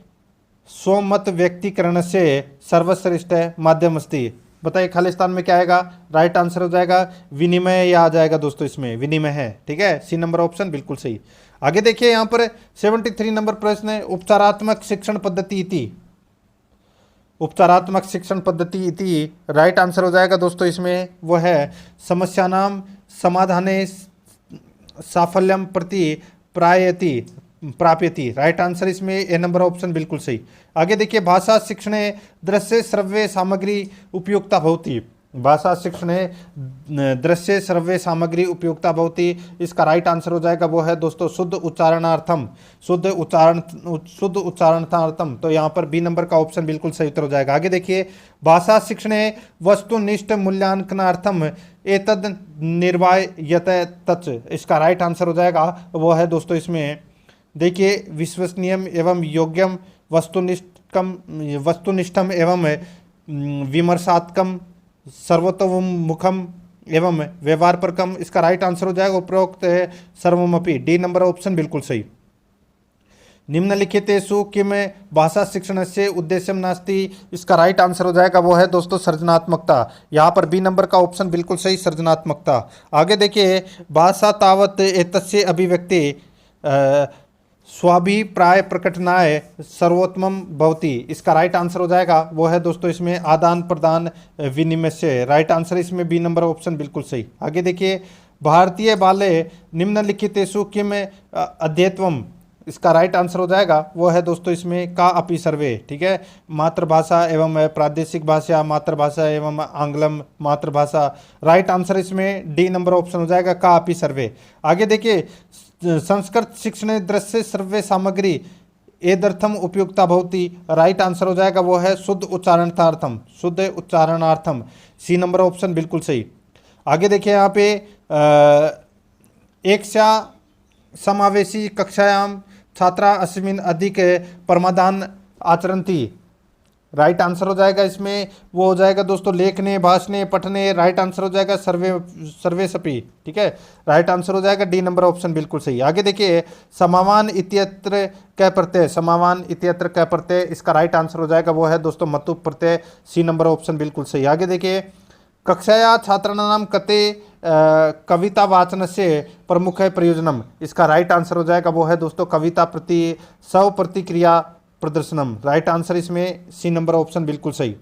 स्वमत व्यक्तिकरण से सर्वश्रेष्ठ माध्यम अस्ति, बताइए खालिस्तान में क्या आएगा, राइट आंसर हो जाएगा विनिमय, या आ जाएगा दोस्तों इसमें विनिमय है। ठीक है, सी नंबर ऑप्शन बिल्कुल सही। आगे देखिए यहाँ पर 73 नंबर प्रश्न है उपचारात्मक शिक्षण पद्धति इति, उपचारात्मक शिक्षण पद्धति इति, राइट आंसर हो जाएगा दोस्तों इसमें वो है समस्या नाम समाधाने साफल्यम प्रति प्राप्यति, राइट आंसर इसमें ए नंबर ऑप्शन बिल्कुल सही। आगे देखिए भाषा शिक्षणे दृश्य श्रव्य सामग्री उपयुक्ता भवति, भाषा शिक्षणे दृश्य श्रव्य सामग्री उपयुक्ता भवति, इसका राइट आंसर हो जाएगा वो है दोस्तों शुद्ध उच्चारणार्थम, शुद्ध उच्चारणार्थम। तो यहाँ पर बी नंबर का ऑप्शन बिल्कुल सही उत्तर हो जाएगा। आगे देखिए भाषा शिक्षणे वस्तुनिष्ठ मूल्यांकनार्थम एतद निर्वायत तच, इसका राइट आंसर हो जाएगा वो है दोस्तों इसमें देखिए विश्वसनीयम एवं योग्यम वस्तुनिष्ठम एवं विमर्शात्मकम सर्वतोमुखम एवं व्यवहारपरकम, इसका राइट आंसर हो जाएगा उपरोक्त है सर्वमपि, डी नंबर ऑप्शन बिल्कुल सही। निम्नलिखितेषु किम भाषा शिक्षण से उद्देश्यम नास्ति, इसका राइट आंसर हो जाएगा वो है दोस्तों सृजनात्मकता। यहाँ पर बी नंबर का ऑप्शन बिल्कुल सही सृजनात्मकता। आगे देखिए भाषा तावत एतस्य अभिव्यक्ति स्वाभिप्राय प्रकटनाय सर्वोत्तम भवति, इसका राइट आंसर हो जाएगा वो है दोस्तों इसमें आदान प्रदान विनिमय से, राइट आंसर इसमें बी नंबर ऑप्शन बिल्कुल सही। आगे देखिए भारतीय बाले निम्नलिखितेषु किम अध्येत्वम, इसका राइट आंसर हो जाएगा वो है दोस्तों इसमें का अपि सर्वे। ठीक है, मातृभाषा एवं प्रादेशिक भाषा, मातृभाषा एवं आंग्लम मातृभाषा, राइट आंसर इसमें डी नंबर ऑप्शन हो जाएगा का अपि सर्वे। आगे देखिए संस्कृत शिक्षण दृश्य श्रव्य सामग्री एदर्थम उपयुक्ता भवति, राइट आंसर हो जाएगा वो है शुद्ध उच्चारणार्थम, शुद्ध उच्चारणार्थम, सी नंबर ऑप्शन बिल्कुल सही। आगे देखिए यहाँ पे एक समावेशी कक्षायाम छात्रा अस्मिन अधिक परमादान आचरन्ति, राइट आंसर हो जाएगा इसमें वो हो जाएगा दोस्तों लेखने, भाषणे, पठने। राइट आंसर हो जाएगा सर्वे, सर्वे सपी। ठीक है, राइट आंसर हो जाएगा डी नंबर ऑप्शन बिल्कुल सही। आगे देखिए, समावान इत्यत्र कै प्रत्यय, समावान इत्यत्र कै प्रत्यय, इसका राइट आंसर हो जाएगा वो है दोस्तों मतु प्रत्यय, सी नंबर ऑप्शन बिल्कुल सही। आगे देखिए, कक्षाया छात्राणाम कते कविता वाचन से प्रमुख है प्रयोजनम, इसका राइट आंसर हो जाएगा वो है दोस्तों कविता प्रति स्व प्रतिक्रिया प्रदर्शनम। राइट आंसर इसमें सी नंबर ऑप्शन बिल्कुल सही।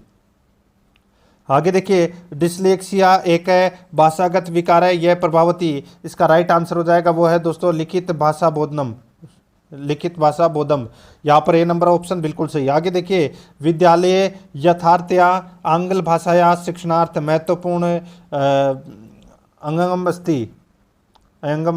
आगे देखिए, डिसलेक्सिया एक है भाषागत विकार है, यह प्रभावती, इसका राइट आंसर हो जाएगा वो है दोस्तों लिखित भाषा बोधनम, लिखित भाषा बोधम। यहाँ पर ए नंबर ऑप्शन बिल्कुल सही। आगे देखिए, विद्यालय यथार्थया आंग्ल भाषाया शिक्षणार्थ महत्वपूर्ण अंगम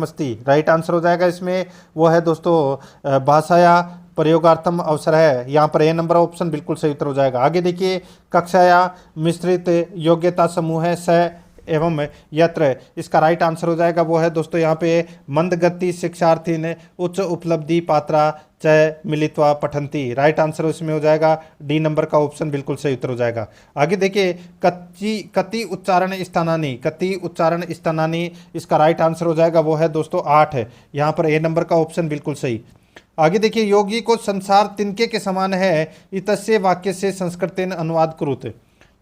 अस्ति, राइट आंसर हो जाएगा इसमें वो है दोस्तों भाषाया प्रयोगार्थम अवसर है। यहाँ पर ए नंबर ऑप्शन बिल्कुल सही उत्तर हो जाएगा। आगे देखिए, कक्षाया मिश्रित योग्यता समूह है स एवं यत्र, इसका राइट आंसर हो जाएगा वो है दोस्तों यहाँ पे मंदगति शिक्षार्थी ने उच्च उपलब्धि पात्रा च मिलित्वा पठंती। राइट आंसर इसमें हो जाएगा डी नंबर का ऑप्शन बिल्कुल सही उत्तर हो जाएगा। आगे देखिए, कति उच्चारण स्थानानी, कति उच्चारण स्थानानी, इसका राइट आंसर हो जाएगा वो है दोस्तों 8 है। यहाँ पर ए नंबर का ऑप्शन बिल्कुल सही। आगे देखिए, योगी को संसार तिनके के समान है, इतस्य वाक्य से संस्कृतेन अनुवाद कुरुत,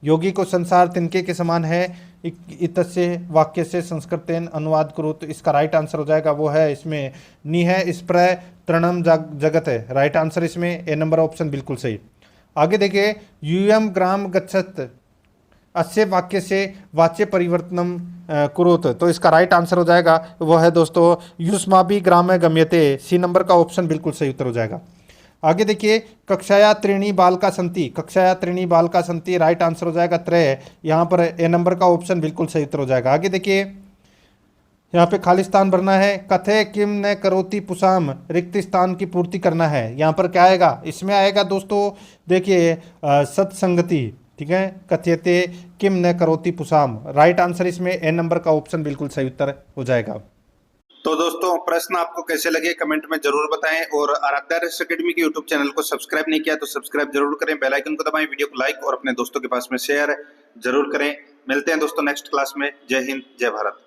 योगी को संसार तिनके के समान है, इतस्य वाक्य से संस्कृतेन अनुवाद कुरुत, इसका राइट आंसर हो जाएगा वो है इसमें निह स्प्रय तृणम जगत है। राइट आंसर इसमें ए नंबर ऑप्शन बिल्कुल सही। आगे देखिए, यूयम ग्राम गच्छत अस्य वाक्य से वाच्य परिवर्तनम कुरुत, तो इसका राइट आंसर हो जाएगा वो है दोस्तों युष्माभि ग्रामे गम्यते, सी नंबर का ऑप्शन बिल्कुल सही उत्तर हो जाएगा। आगे देखिए, कक्षाया त्रीणी बालका संति, कक्षाया त्रीणी बालका संति, राइट आंसर हो जाएगा त्रय, यहाँ पर ए नंबर का ऑप्शन बिल्कुल सही उत्तर हो जाएगा। आगे देखिए, यहाँ पे खाली स्थान भरना है, कथे किम न करोति पुसाम, रिक्त स्थान की पूर्ति करना है। यहाँ पर क्या आएगा, इसमें आएगा दोस्तों देखिए सत्संगति, ठीक है, कथ्यते किम न करोति पुसाम, राइट आंसर इसमें ए नंबर का ऑप्शन बिल्कुल सही उत्तर हो जाएगा। तो दोस्तों, प्रश्न आपको कैसे लगे कमेंट में जरूर बताएं, और आराध्या रेस एकेडमी के यूट्यूब चैनल को सब्सक्राइब नहीं किया तो सब्सक्राइब जरूर करें, बेल आइकन को दबाएं, वीडियो को लाइक और अपने दोस्तों के पास में शेयर जरूर करें। मिलते हैं दोस्तों नेक्स्ट क्लास में। जय हिंद, जय भारत।